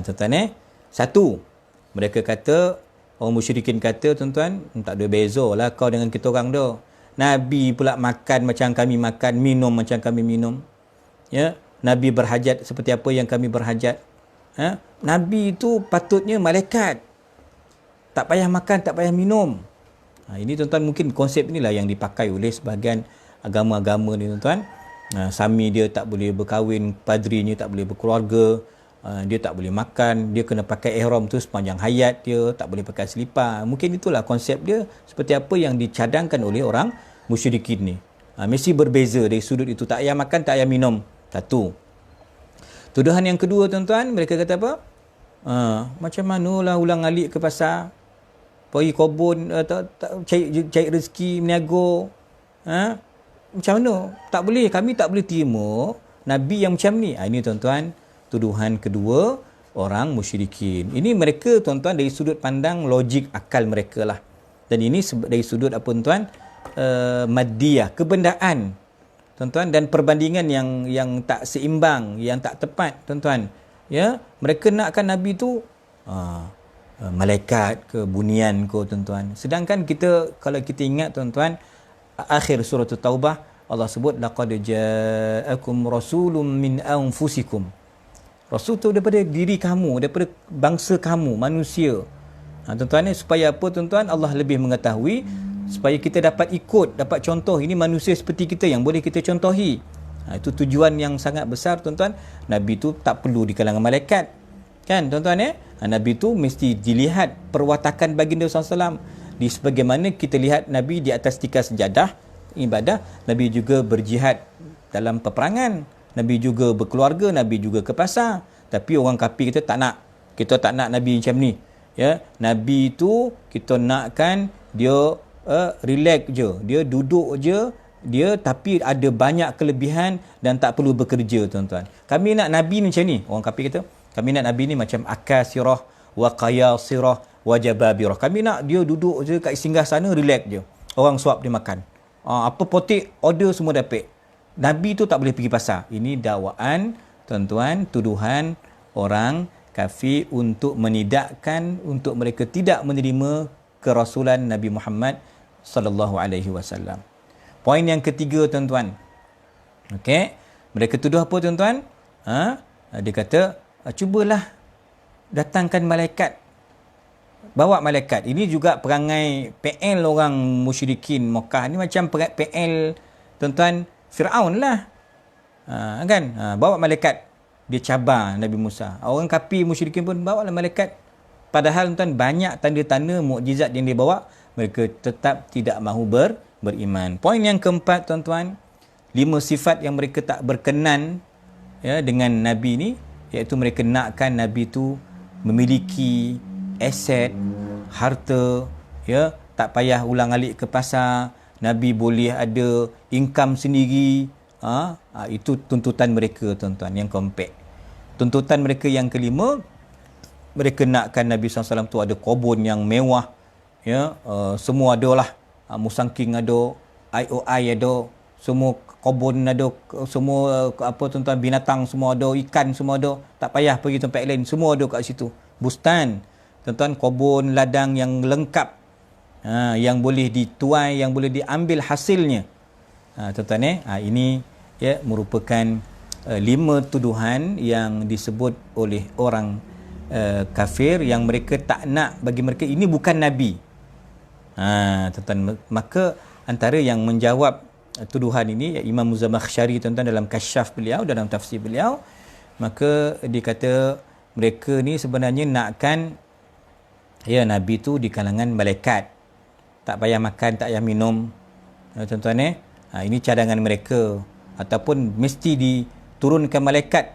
Tuan-tuan, 1, mereka kata, orang musyrikin kata, tuan-tuan, tak ada beza lah kau dengan kita orang dah. Nabi pula makan macam kami makan, minum macam kami minum. Ya, Nabi berhajat seperti apa yang kami berhajat. Nabi itu patutnya malaikat. Tak payah makan, tak payah minum. Ini, tuan-tuan, mungkin konsep inilah yang dipakai oleh sebahagian agama-agama ni, tuan-tuan. Sami dia tak boleh berkahwin, padrinya tak boleh berkeluarga, dia tak boleh makan, dia kena pakai ihram tu sepanjang hayat dia, tak boleh pakai selipar. Mungkin itulah konsep dia, seperti apa yang dicadangkan oleh orang musyrikin ni. Mesti berbeza dari sudut itu. Tak payah makan, tak payah minum. 1. Tuduhan yang kedua, tuan-tuan, mereka kata apa? Macam manalah ulang alik ke pasar, pergi kebun, cari rezeki, meniaga. Macam mana? Tak boleh, kami tak boleh terima Nabi yang macam ni. Ini, tuan-tuan, tuduhan kedua orang musyrikin. Ini mereka tuan-tuan dari sudut pandang logik akal mereka lah. Dan ini dari sudut apa tuan? Maddiyah, kebendaan tuan-tuan, dan perbandingan yang tak seimbang, yang tak tepat tuan-tuan. Ya, mereka nakkan Nabi tu malaikat ke, bunian ke tuan-tuan. Sedangkan kita, kalau kita ingat tuan-tuan, akhir surah Taubah Allah sebut laqad ja'akum rasulun min anfusikum. Rasul tu daripada diri kamu, daripada bangsa kamu, manusia. Tuan-tuan, supaya apa tuan-tuan? Allah lebih mengetahui, supaya kita dapat ikut, dapat contoh. Ini manusia seperti kita yang boleh kita contohi. Itu tujuan yang sangat besar tuan-tuan. Nabi tu tak perlu di kalangan malaikat. Kan tuan-tuan ya? Nabi tu mesti dilihat perwatakan baginda SAW. Di sebagaimana kita lihat Nabi di atas tikar sejadah, ibadah, Nabi juga berjihad dalam peperangan. Nabi juga berkeluarga, Nabi juga ke pasar. Tapi orang kafir kita tak nak. Kita tak nak Nabi macam ni. Ya, Nabi tu kita nakkan dia relax je. Dia duduk je. Dia tapi ada banyak kelebihan dan tak perlu bekerja tuan-tuan. Kami nak Nabi ni macam ni. Orang kafir kita, kami nak Nabi ni macam akasirah, wa qayasirah, wa jababirah. Kami nak dia duduk je kat singgah sana, relax je. Orang suap dia makan. Apa potik, order semua dapat. Nabi tu tak boleh pergi pasar. Ini dakwaan tuan-tuan, tuduhan orang kafir untuk menidakkan, untuk mereka tidak menerima kerasulan Nabi Muhammad sallallahu alaihi wasallam. Poin yang ketiga tuan-tuan. Okey, mereka tuduh apa tuan-tuan? Dia kata, cubalah datangkan malaikat. Bawa malaikat. Ini juga perangai PL orang musyrikin Mekah. Ini macam PL tuan-tuan Fir'aun lah. Kan? Bawa malaikat. Dia cabar Nabi Musa. Orang kafir musyrikin pun bawa lah malaikat. Padahal tuan, banyak tanda-tanda mukjizat yang dia bawa, mereka tetap tidak mahu beriman. Poin yang keempat tuan-tuan, 5 sifat yang mereka tak berkenan ya dengan Nabi ni, iaitu mereka nakkan Nabi tu memiliki aset, harta, ya, tak payah ulang-alik ke pasar, Nabi boleh ada income sendiri. Itu tuntutan mereka tuan-tuan yang keempat. Tuntutan mereka yang kelima, mereka nakkan Nabi SAW tu ada kebun yang mewah, ya, semua ada lah. Musangking ada, IOI ada, semua kebun ada, semua apa tuan-tuan, binatang semua ada, ikan semua ada, tak payah pergi tempat lain, semua ada kat situ. Bustan tuan-tuan, kebun ladang yang lengkap, yang boleh dituai, yang boleh diambil hasilnya. Tuan-tuan, ini ya merupakan 5 tuduhan yang disebut oleh orang kafir, yang mereka tak nak, bagi mereka ini bukan Nabi. Tuan-tuan, maka antara yang menjawab tuduhan ini ya, Imam Zamakhsyari tuan-tuan dalam Kasyaf beliau, dalam tafsir beliau, maka dia kata mereka ni sebenarnya nakkan ya Nabi tu di kalangan malaikat, tak payah makan, tak payah minum. Tuan-tuan, ini cadangan mereka, ataupun mesti diturunkan malaikat,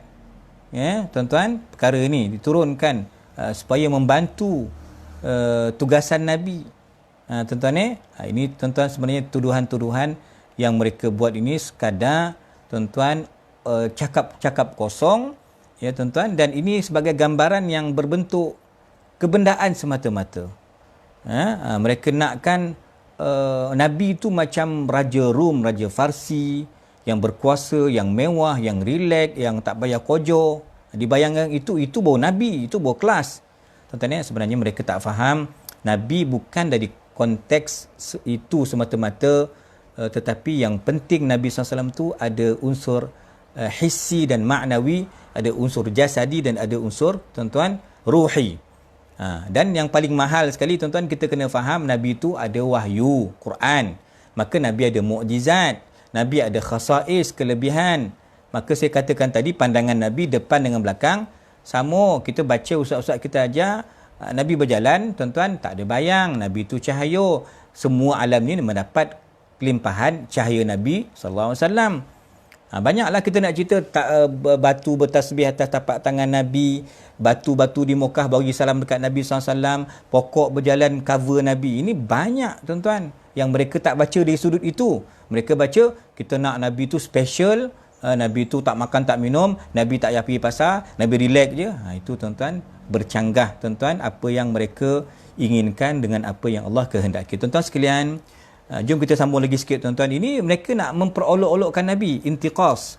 ya tuan-tuan, perkara ini diturunkan supaya membantu tugasan Nabi. Tuan-tuan, ini tuan-tuan sebenarnya tuduhan-tuduhan yang mereka buat ini sekadar tuan-tuan cakap-cakap kosong, ya tuan-tuan, dan ini sebagai gambaran yang berbentuk kebendaan semata-mata. Mereka nakkan Nabi itu macam Raja Rum, Raja Farsi, yang berkuasa, yang mewah, yang relax, yang tak payah kojo. Dibayangkan itu baru Nabi, itu baru kelas. Tuan-tuan, sebenarnya mereka tak faham Nabi bukan dari konteks itu semata-mata, tetapi yang penting Nabi SAW tu ada unsur hissi dan maknawi, ada unsur jasadi dan ada unsur tuan-tuan ruhi. Dan yang paling mahal sekali tuan-tuan, kita kena faham Nabi tu ada wahyu Quran, maka Nabi ada mukjizat, Nabi ada khasais, kelebihan. Maka saya katakan tadi, pandangan Nabi depan dengan belakang sama. Kita baca, ustaz-ustaz kita ajar Nabi berjalan tuan-tuan, tak ada bayang, Nabi tu cahaya. Semua alam ni mendapat kelimpahan cahaya Nabi SAW. Banyaklah kita nak cerita, batu bertasbih atas tapak tangan Nabi, batu-batu di Mekah bagi salam dekat Nabi SAW, pokok berjalan cover Nabi. Ini banyak tuan-tuan yang mereka tak baca dari sudut itu. Mereka baca kita nak Nabi tu special, Nabi tu tak makan tak minum, Nabi tak payah pergi pasar, Nabi relax je. Itu tuan-tuan bercanggah tuan-tuan apa yang mereka inginkan dengan apa yang Allah kehendaki. Tuan-tuan sekalian, jom kita sambung lagi sikit tuan-tuan. Ini mereka nak memperolok-olokkan Nabi, intiqas.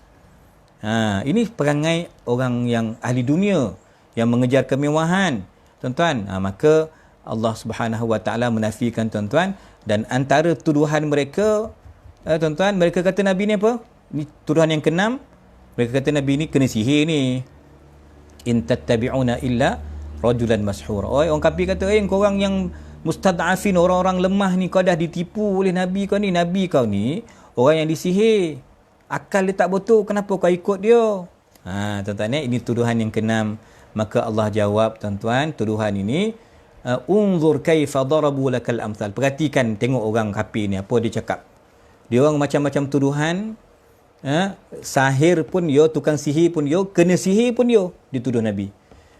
Ini perangai orang yang ahli dunia yang mengejar kemewahan tuan-tuan. Maka Allah Subhanahu Wa Taala menafikan tuan-tuan, dan antara tuduhan mereka tuan-tuan, mereka kata Nabi ni apa? Ini tuduhan yang keenam. Mereka kata Nabi ni kena sihir ni. In tattabi'una illa rajulan mashhura. Orang kafir kata, korang yang mustad'afin, orang-orang lemah ni, kau dah ditipu oleh Nabi kau ni. Nabi kau ni orang yang disihir. Akal dia tak betul, kenapa kau ikut dia? Tuan-tuan, ini tuduhan yang keenam. Maka Allah jawab tuan-tuan, tuduhan ini, unzur kaifa darabu lakal amsal. Perhatikan, tengok orang kafir ni apa dia cakap. Dia orang macam-macam tuduhan. Sahir pun yo, tukang sihir pun yo, kena sihir pun yo, dituduh Nabi.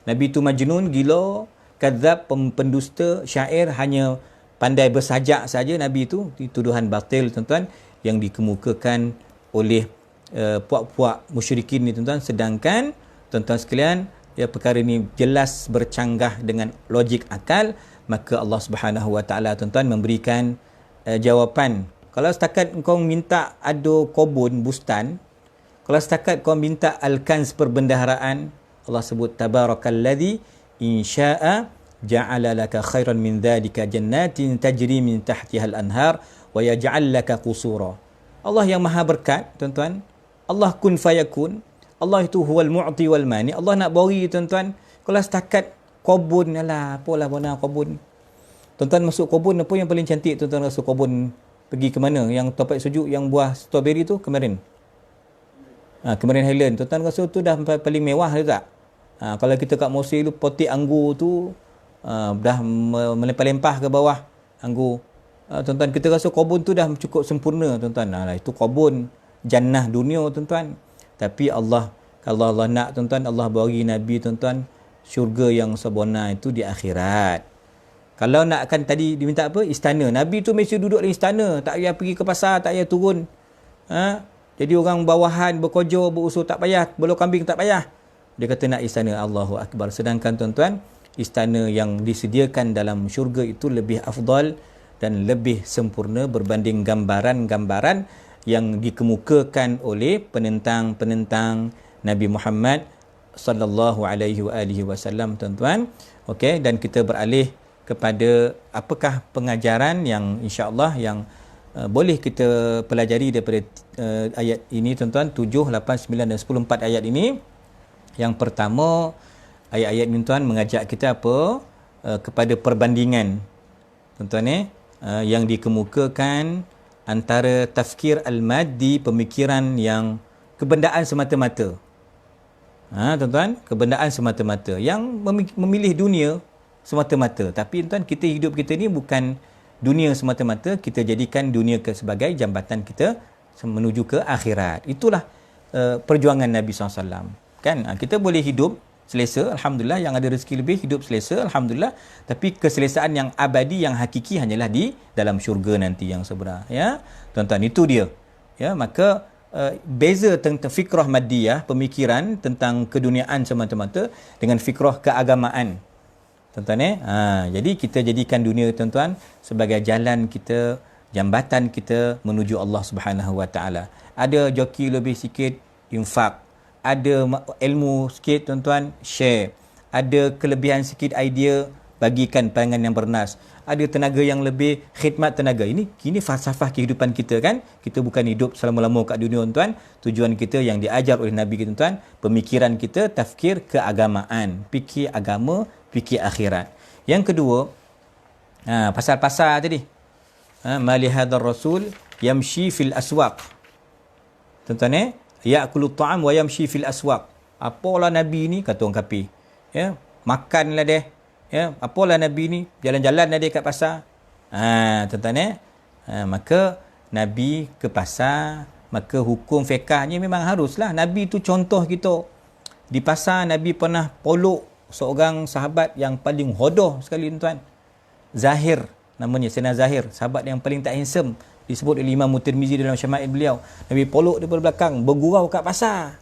Nabi tu majnun, gila, kadzab, pendusta, syair, hanya pandai bersajak saja. Nabi tu tuduhan batil tuan-tuan yang dikemukakan oleh puak-puak musyrikin ni tuan-tuan. Sedangkan tuan-tuan sekalian, perkara ni jelas bercanggah dengan logik akal. Maka Allah Subhanahu Wa Taala tuan-tuan memberikan jawapan. Kalau setakat kau minta ada kebun, bustan, kalau setakat kau minta al-kanz perbendaharaan, Allah sebut tabarakalladzi in syaa'a ja'ala laka khairan min dhalika jannatin tajri min tahtiha al-anhar wa yaj'al laka qusura. Allah yang maha berkat tuan-tuan, Allah kun fayakun, Allah itu huwal mu'ti wal mani. Allah nak bagi tuan-tuan. Kalau setakat kebun, apalah mana kebun. Tuan-tuan masuk kebun, apa yang paling cantik tuan-tuan masuk kebun? Pergi ke mana? Yang topik sejuk, yang buah strawberry tu kemarin. Kemarin Highland. Tuan-tuan rasa tu dah paling mewah ke tak? Kalau kita kat Mosir tu, potik anggur tu dah melempah-lempah ke bawah anggur. Tuan-tuan, kita rasa kebun tu dah cukup sempurna tuan-tuan. Itu kebun jannah dunia tuan-tuan. Tapi Allah, kalau Allah nak tuan-tuan, Allah bagi Nabi tuan-tuan syurga yang sempurna itu di akhirat. Kalau nakkan tadi diminta apa? Istana. Nabi tu mesti duduk di istana. Tak payah pergi ke pasar, tak payah turun. Jadi orang bawahan, berkojo, berusul, tak payah. Belum kambing, tak payah. Dia kata nak istana. Allahu Akbar. Sedangkan tuan-tuan, istana yang disediakan dalam syurga itu lebih afdal dan lebih sempurna berbanding gambaran-gambaran yang dikemukakan oleh penentang-penentang Nabi Muhammad sallallahu alaihi wasallam tuan-tuan. Okey, dan kita beralih kepada apakah pengajaran yang insya-Allah yang boleh kita pelajari daripada ayat ini tuan-tuan, 7, 8, 9 dan 10, 4 ayat ini. Yang pertama, ayat-ayat ini tuan mengajak kita apa? Kepada perbandingan tuan-tuan yang dikemukakan antara tafkir al-maddi, pemikiran yang kebendaan semata-mata. Tuan-tuan, kebendaan semata-mata yang memilih dunia semata-mata. Tapi tuan, kita hidup kita ni bukan dunia semata-mata, kita jadikan dunia sebagai jambatan kita menuju ke akhirat. Itulah perjuangan Nabi SAW. Kan? Kita boleh hidup selesa, Alhamdulillah, yang ada rezeki lebih, hidup selesa, Alhamdulillah. Tapi keselesaan yang abadi, yang hakiki hanyalah di dalam syurga nanti yang sebenar. Ya, tuan-tuan, itu dia. Ya, maka beza tentang fikrah maddiyah, pemikiran tentang keduniaan semata-mata dengan fikrah keagamaan. Tuan-tuan jadi kita jadikan dunia tuan-tuan sebagai jalan kita, jambatan kita menuju Allah Subhanahu Wa Taala. Ada joki lebih sikit, infak. Ada ilmu sikit tuan-tuan, share. Ada kelebihan sikit idea, bagikan pandangan yang bernas. Ada tenaga yang lebih, khidmat tenaga. Ini falsafah kehidupan kita kan. Kita bukan hidup selama-lama kat dunia tuan. Tujuan kita yang diajar oleh Nabi kita tuan, pemikiran kita tafkir keagamaan, fikir agama, fikir akhirat. Yang kedua, pasal pasar tadi. Mali hadzal rasul yamshi fil aswaq. Tuan-tuan ya'kulu ta'am wa yamshi fil aswaq. Apalah Nabi ni, kata orang kafir. Ya, makanlah dia. Ya, apalah Nabi ni, jalan-jalan dia kat pasar. Tuan-tuan maka Nabi ke pasar, maka hukum fiqahnya memang haruslah. Nabi tu contoh kita. Di pasar Nabi pernah polok seorang sahabat yang paling hodoh sekali tuan. Zahir namanya, Sayyidina Zahir, sahabat yang paling tak handsome, Disebut oleh Imam Tirmizi dalam Syama'il beliau. Nabi polok daripada belakang, bergurau kat pasar.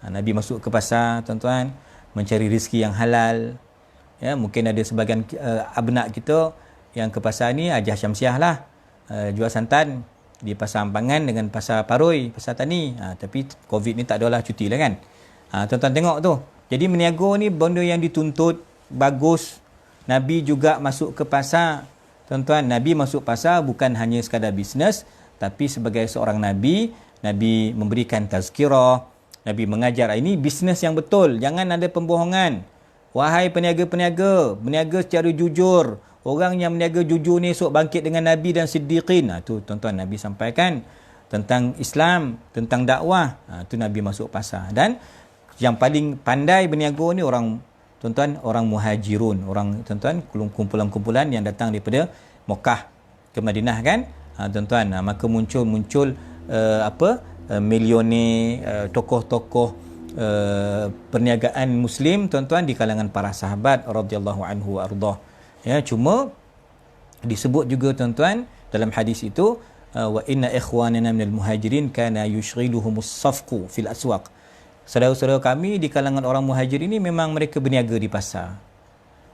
Nabi masuk ke pasar, tuan-tuan, mencari rezeki yang halal. Ya, mungkin ada sebagian abnak kita yang ke pasar ni Hajah Syamsiah lah, jual santan di pasar Ampangan dengan pasar Paroi, pasar Tani. Tapi Covid ni tak adalah cuti lah kan. Tuan-tuan tengok tu. Jadi meniaga ni benda yang dituntut, bagus. Nabi juga masuk ke pasar. Tuan-tuan, Nabi masuk pasar bukan hanya sekadar bisnes, tapi sebagai seorang Nabi, Nabi memberikan tazkirah, Nabi mengajar ini bisnes yang betul. Jangan ada pembohongan. Wahai peniaga-peniaga, berniaga secara jujur. Orang yang berniaga jujur ni esok bangkit dengan Nabi dan Siddiqin. Tu tuan-tuan Nabi sampaikan tentang Islam, tentang dakwah. Tu Nabi masuk pasar. Dan yang paling pandai berniaga ni orang, tuan-tuan, orang muhajirun, orang, tuan-tuan, kumpulan-kumpulan yang datang daripada Mekah ke Madinah kan. Tuan-tuan, maka muncul milioner, tokoh-tokoh perniagaan muslim, tuan-tuan, di kalangan para sahabat radhiyallahu anhu ardah. Ya, cuma disebut juga, tuan-tuan, dalam hadis itu, wa inna ikhwanana minal muhajirin kana yushghiluhumus safqu fil aswaq. Saudara-saudara kami di kalangan orang muhajir ini memang mereka berniaga di pasar.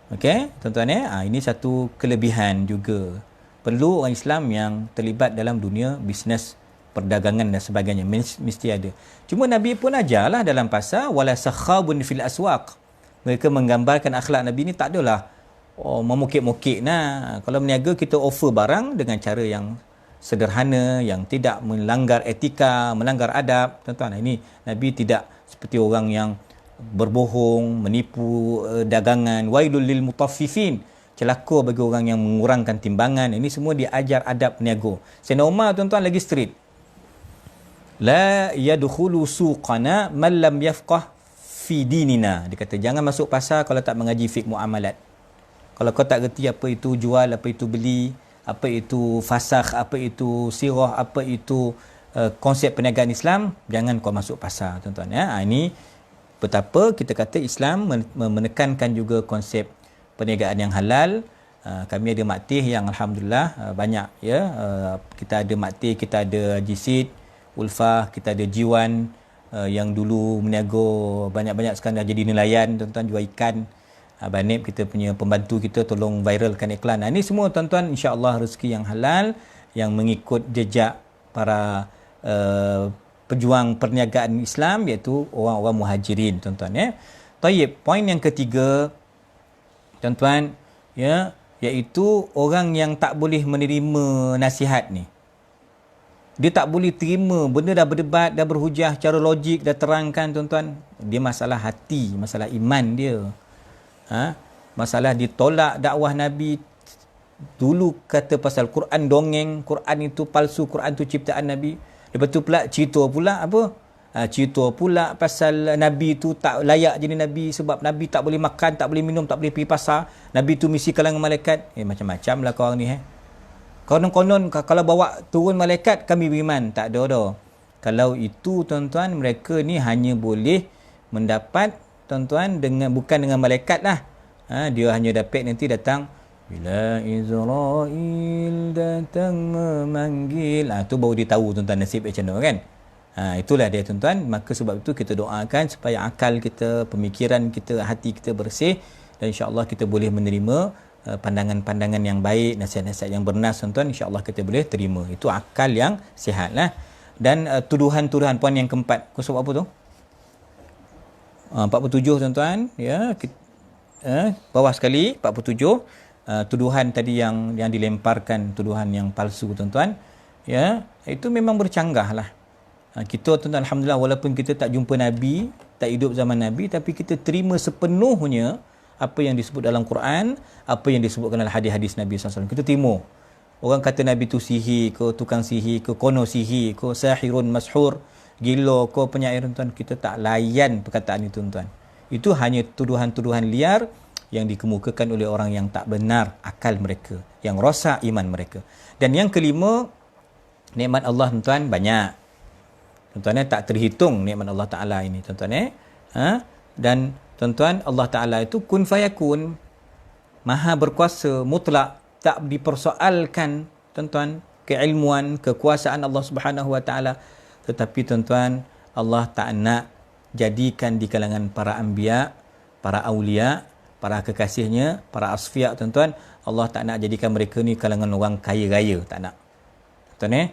Okey, tuan-tuan ini satu kelebihan juga. Perlu orang Islam yang terlibat dalam dunia bisnes, perdagangan dan sebagainya, mesti ada. Cuma Nabi pun ajarlah dalam pasar wala sakhabun fil aswaq. Mereka menggambarkan akhlak Nabi ni tak adalah memukik-mukik nah. Kalau berniaga kita offer barang dengan cara yang sederhana, yang tidak melanggar etika, melanggar adab. Tuan-tuan, ini Nabi tidak seperti orang yang berbohong, menipu dagangan. Wailul lil mutaffifin, celaka bagi orang yang mengurangkan timbangan. Ini semua diajar adab peniaga. Sayyidina Umar, tuan-tuan, lagi street. La yadkhulu suqana man lam yafqah fi dinina. Dia kata jangan masuk pasar kalau tak mengaji fiqh muamalat. Kalau kau tak reti apa itu jual, apa itu beli, apa itu fasakh, apa itu sirah, apa itu konsep perniagaan Islam, jangan kau masuk pasar, tuan-tuan ya. Ini betapa kita kata Islam menekankan juga konsep perniagaan yang halal. Kami ada maktih yang alhamdulillah banyak ya. Kita ada maktih, kita ada Jisid, Ulfah, kita ada Jiwan yang dulu meniaga banyak-banyak, sekarang dah jadi nelayan, tuan-tuan, jual ikan. Banib, kita punya pembantu kita, tolong viralkan iklan. Ini semua, tuan-tuan, insya-Allah rezeki yang halal yang mengikut jejak para pejuang perniagaan Islam, iaitu orang-orang muhajirin, tuan-tuan ya. Tayyib, poin yang ketiga, tuan-tuan ya, iaitu orang yang tak boleh menerima nasihat ni. Dia tak boleh terima, benda dah berdebat, dah berhujah secara logik, dah terangkan, tuan-tuan. Dia masalah hati, masalah iman dia. Masalah ditolak dakwah Nabi. Dulu kata pasal Quran dongeng, Quran itu palsu, Quran itu ciptaan Nabi. Lepas tu pula cerita pula apa? Cerita pula pasal Nabi tu tak layak jadi Nabi sebab Nabi tak boleh makan, tak boleh minum, tak boleh pergi pasar. Nabi tu misi kalangan malaikat. Macam-macam lah korang ni. Konon-konon kalau bawa turun malaikat kami beriman. Tak ada dah. Kalau itu, tuan-tuan, mereka ni hanya boleh mendapat, tuan-tuan, bukan dengan malaikat lah. Dia hanya dapat nanti datang bila Israel datang memanggil. Tu baru dia tahu, tuan-tuan, nasib macam mana kan. Itulah dia, tuan-tuan. Maka sebab itu kita doakan supaya akal kita, pemikiran kita, hati kita bersih, dan insya-Allah kita boleh menerima pandangan-pandangan yang baik, nasihat-nasihat yang bernas, tuan-tuan, insya-Allah kita boleh terima. Itu akal yang sihat lah. Dan tuduhan-tuduhan, poin yang keempat. Kau sebut apa tu? 47, tuan-tuan ya. Bawah sekali 47, tuduhan tadi yang dilemparkan, tuduhan yang palsu, tuan-tuan ya, itu memang bercanggah lah. Kita, tuan-tuan, alhamdulillah, walaupun kita tak jumpa Nabi, tak hidup zaman Nabi, tapi kita terima sepenuhnya apa yang disebut dalam Quran, apa yang disebutkan dalam hadis-hadis Nabi SAW. Kita terima. Orang kata Nabi tu sihir ke, tukang sihir ke, kono sihir ke, sahirun mashur, gila ke, penyair, tuan-tuan, kita tak layan perkataan itu, tuan-tuan. Itu hanya tuduhan-tuduhan liar yang dikemukakan oleh orang yang tak benar akal mereka, yang rosak iman mereka. Dan yang kelima, nikmat Allah, tuan-tuan, banyak. Tuan-tuan, tak terhitung nikmat Allah Ta'ala ini, tuan-tuan. Dan tuan-tuan, Allah Ta'ala itu kun fayakun, maha berkuasa, mutlak, tak dipersoalkan, tuan-tuan. keilmuan, kekuasaan Allah Subhanahu Wa Taala. Tetapi tuan-tuan, Allah tak nak jadikan di kalangan para anbiya, para aulia, para kekasihnya, para asfiya, tuan-tuan, Allah tak nak jadikan mereka ni kalangan orang kaya raya, tak nak. Tuan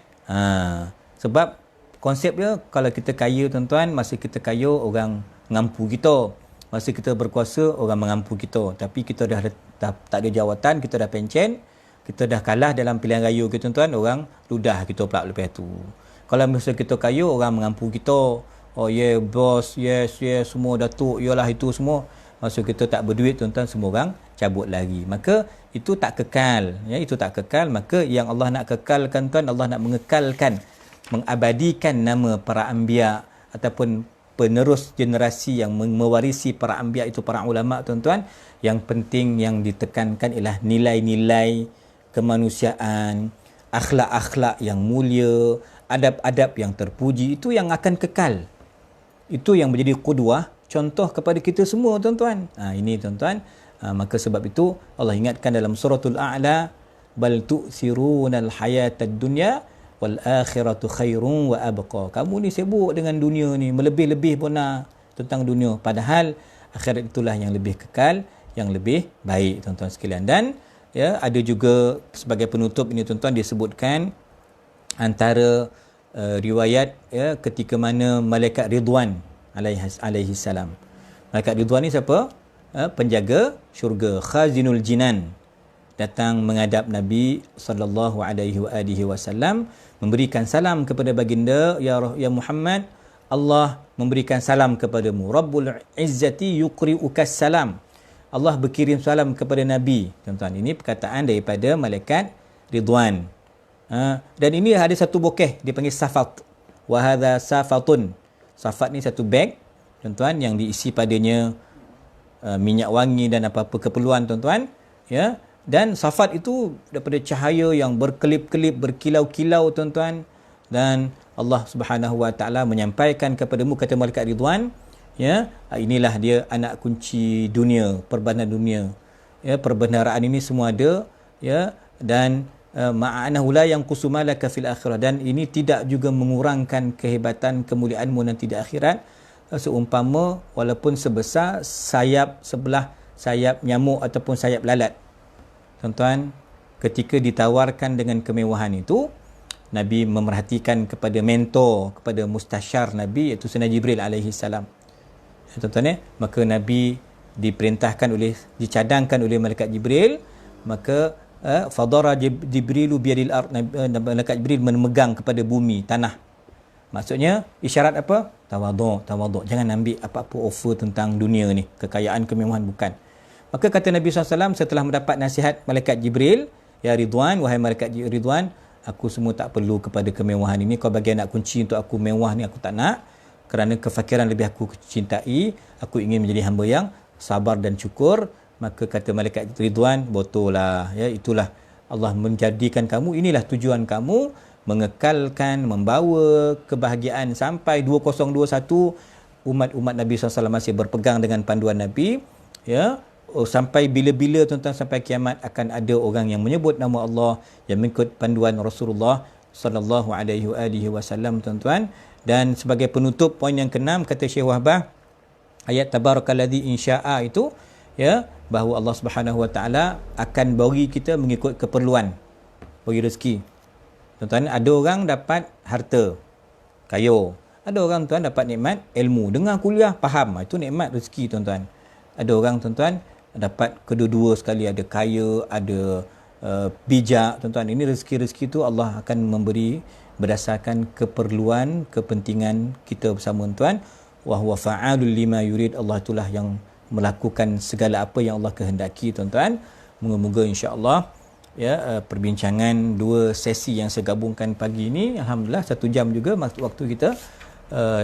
sebab konsep dia, kalau kita kaya tuan-tuan, masa kita kaya orang mengampu kita, masa kita berkuasa orang mengampu kita, tapi kita dah tak ada jawatan, kita dah pencen, kita dah kalah dalam pilihan raya kita tuan-tuan, orang ludah kita pula lepas tu. Kalau masa kita kaya orang mengampu kita, oh yeah bos, yes semua datuk, yalah itu semua, masa kita tak berduit tuan-tuan, semua orang cabut lagi. Maka itu tak kekal, ya, itu tak kekal. Maka yang Allah nak kekalkan tuan, Allah nak mengekalkan, mengabadikan nama para anbiya ataupun penerus generasi yang mewarisi para anbiya itu para ulama tuan-tuan. Yang penting yang ditekankan ialah nilai-nilai kemanusiaan, akhlak-akhlak yang mulia, adab-adab yang terpuji, itu yang akan kekal. Itu yang menjadi qudwah, contoh kepada kita semua tuan-tuan. Ini tuan-tuan, maka sebab itu Allah ingatkan dalam suratul A'la, bal tu'thirunal hayatad dunya wal akhiratu khairun wa abqa. Kamu ni sibuk dengan dunia ni, melebih-lebih puna tentang dunia, padahal akhirat itulah yang lebih kekal, yang lebih baik tuan-tuan sekalian. Dan ya, ada juga sebagai penutup ini tuan-tuan disebutkan antara riwayat ya, ketika mana malaikat Ridwan alaihi salam. Malaikat Ridwan ni siapa? Penjaga syurga, khazinul jinan, datang menghadap Nabi sallallahu alaihi wasallam, memberikan salam kepada baginda, ya Muhammad, Allah memberikan salam kepadamu. Rabbul Izzati yuqri'ukas salam. Allah berkirim salam kepada Nabi. Tuan-tuan, ini perkataan daripada malaikat Ridwan. Dan ini ada satu bokeh dipanggil safat. Wa hadza safatun. Safat ni satu beg tuan-tuan yang diisi padanya minyak wangi dan apa-apa keperluan tuan-tuan, ya. Dan safat itu daripada cahaya yang berkelip-kelip, berkilau-kilau tuan-tuan, dan Allah Subhanahu Wa Taala menyampaikan kepadamu, kata malaikat Ridwan, ya, inilah dia anak kunci dunia, perbanan dunia, ya, perbendaharaan ini semua ada, ya, dan ma'anahu la yang kusumalaka fil akhirah, dan ini tidak juga mengurangkan kehebatan kemuliaanmu nanti di akhirat, seumpama walaupun sebesar sebelah sayap nyamuk ataupun sayap lalat. Tuan-tuan, ketika ditawarkan dengan kemewahan itu, Nabi memerhatikan kepada mentor, kepada mustasyar Nabi, iaitu Sayyidina Jibril alaihi salam. Tuan-tuan, maka Nabi dicadangkan oleh malaikat Jibril, maka fadara Jibrilu biyadil ard, malaikat Jibril memegang kepada bumi, tanah. Maksudnya isyarat apa? Tawaduk. Jangan ambil apa-apa offer tentang dunia ni, kekayaan, kemewahan, bukan. Maka kata Nabi SAW setelah mendapat nasihat malaikat Jibril, ya Ridwan, wahai malaikat Ridwan, aku semua tak perlu kepada kemewahan ini. Kau bagi anak kunci untuk aku mewah ni, aku tak nak. Kerana kefakiran lebih aku cintai. Aku ingin menjadi hamba yang sabar dan syukur. Maka kata malaikat Ridwan, betul lah, ya, itulah Allah menjadikan kamu, inilah tujuan kamu, mengekalkan, membawa kebahagiaan sampai 2021. Umat-umat Nabi SAW masih berpegang dengan panduan Nabi, ya. Sampai bila-bila tuan-tuan, sampai kiamat akan ada orang yang menyebut nama Allah, yang mengikut panduan Rasulullah sallallahu alaihi wasallam tuan-tuan. Dan sebagai penutup poin yang ke-6, kata Syekh Wahbah, ayat tabarakalladzi insya'a itu, ya, bahawa Allah Subhanahu Wa Taala akan bagi kita mengikut keperluan, bagi rezeki. Tuan-tuan, ada orang dapat harta, kaya. Ada orang tuan dapat nikmat ilmu, dengar kuliah, faham. Itu nikmat rezeki tuan-tuan. Ada orang tuan-tuan dapat kedua-dua sekali, ada kaya, ada bijak tuan-tuan. Ini rezeki-rezeki tu Allah akan memberi berdasarkan keperluan, kepentingan kita bersama tuan. Wa huwa fa'alul lima yurid. Allah itulah yang melakukan segala apa yang Allah kehendaki tuan-tuan. Moga-moga insya-Allah, ya, perbincangan dua sesi yang saya gabungkan pagi ini, alhamdulillah 1 jam juga waktu kita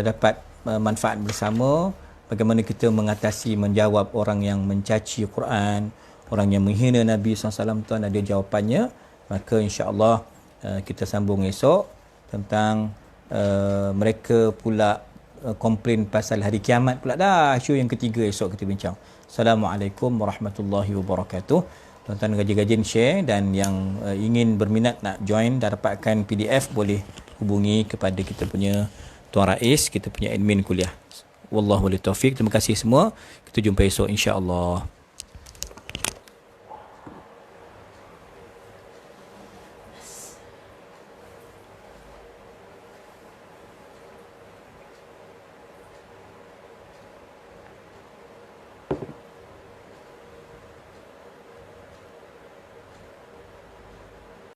dapat manfaat bersama. Bagaimana kita mengatasi, menjawab orang yang mencaci Quran, orang yang menghina Nabi SAW, tuan, ada jawapannya. Maka insya-Allah kita sambung esok tentang mereka pula komplain pasal hari kiamat pula dah. Isu yang ketiga esok kita bincang. Assalamualaikum warahmatullahi wabarakatuh. Tuan-tuan rajin-rajin share, dan yang ingin berminat nak join dan dapatkan PDF boleh hubungi kepada kita punya Tuan Rais, kita punya admin kuliah. Wallahu a'lam. Terima kasih semua. Kita jumpa esok insya-Allah.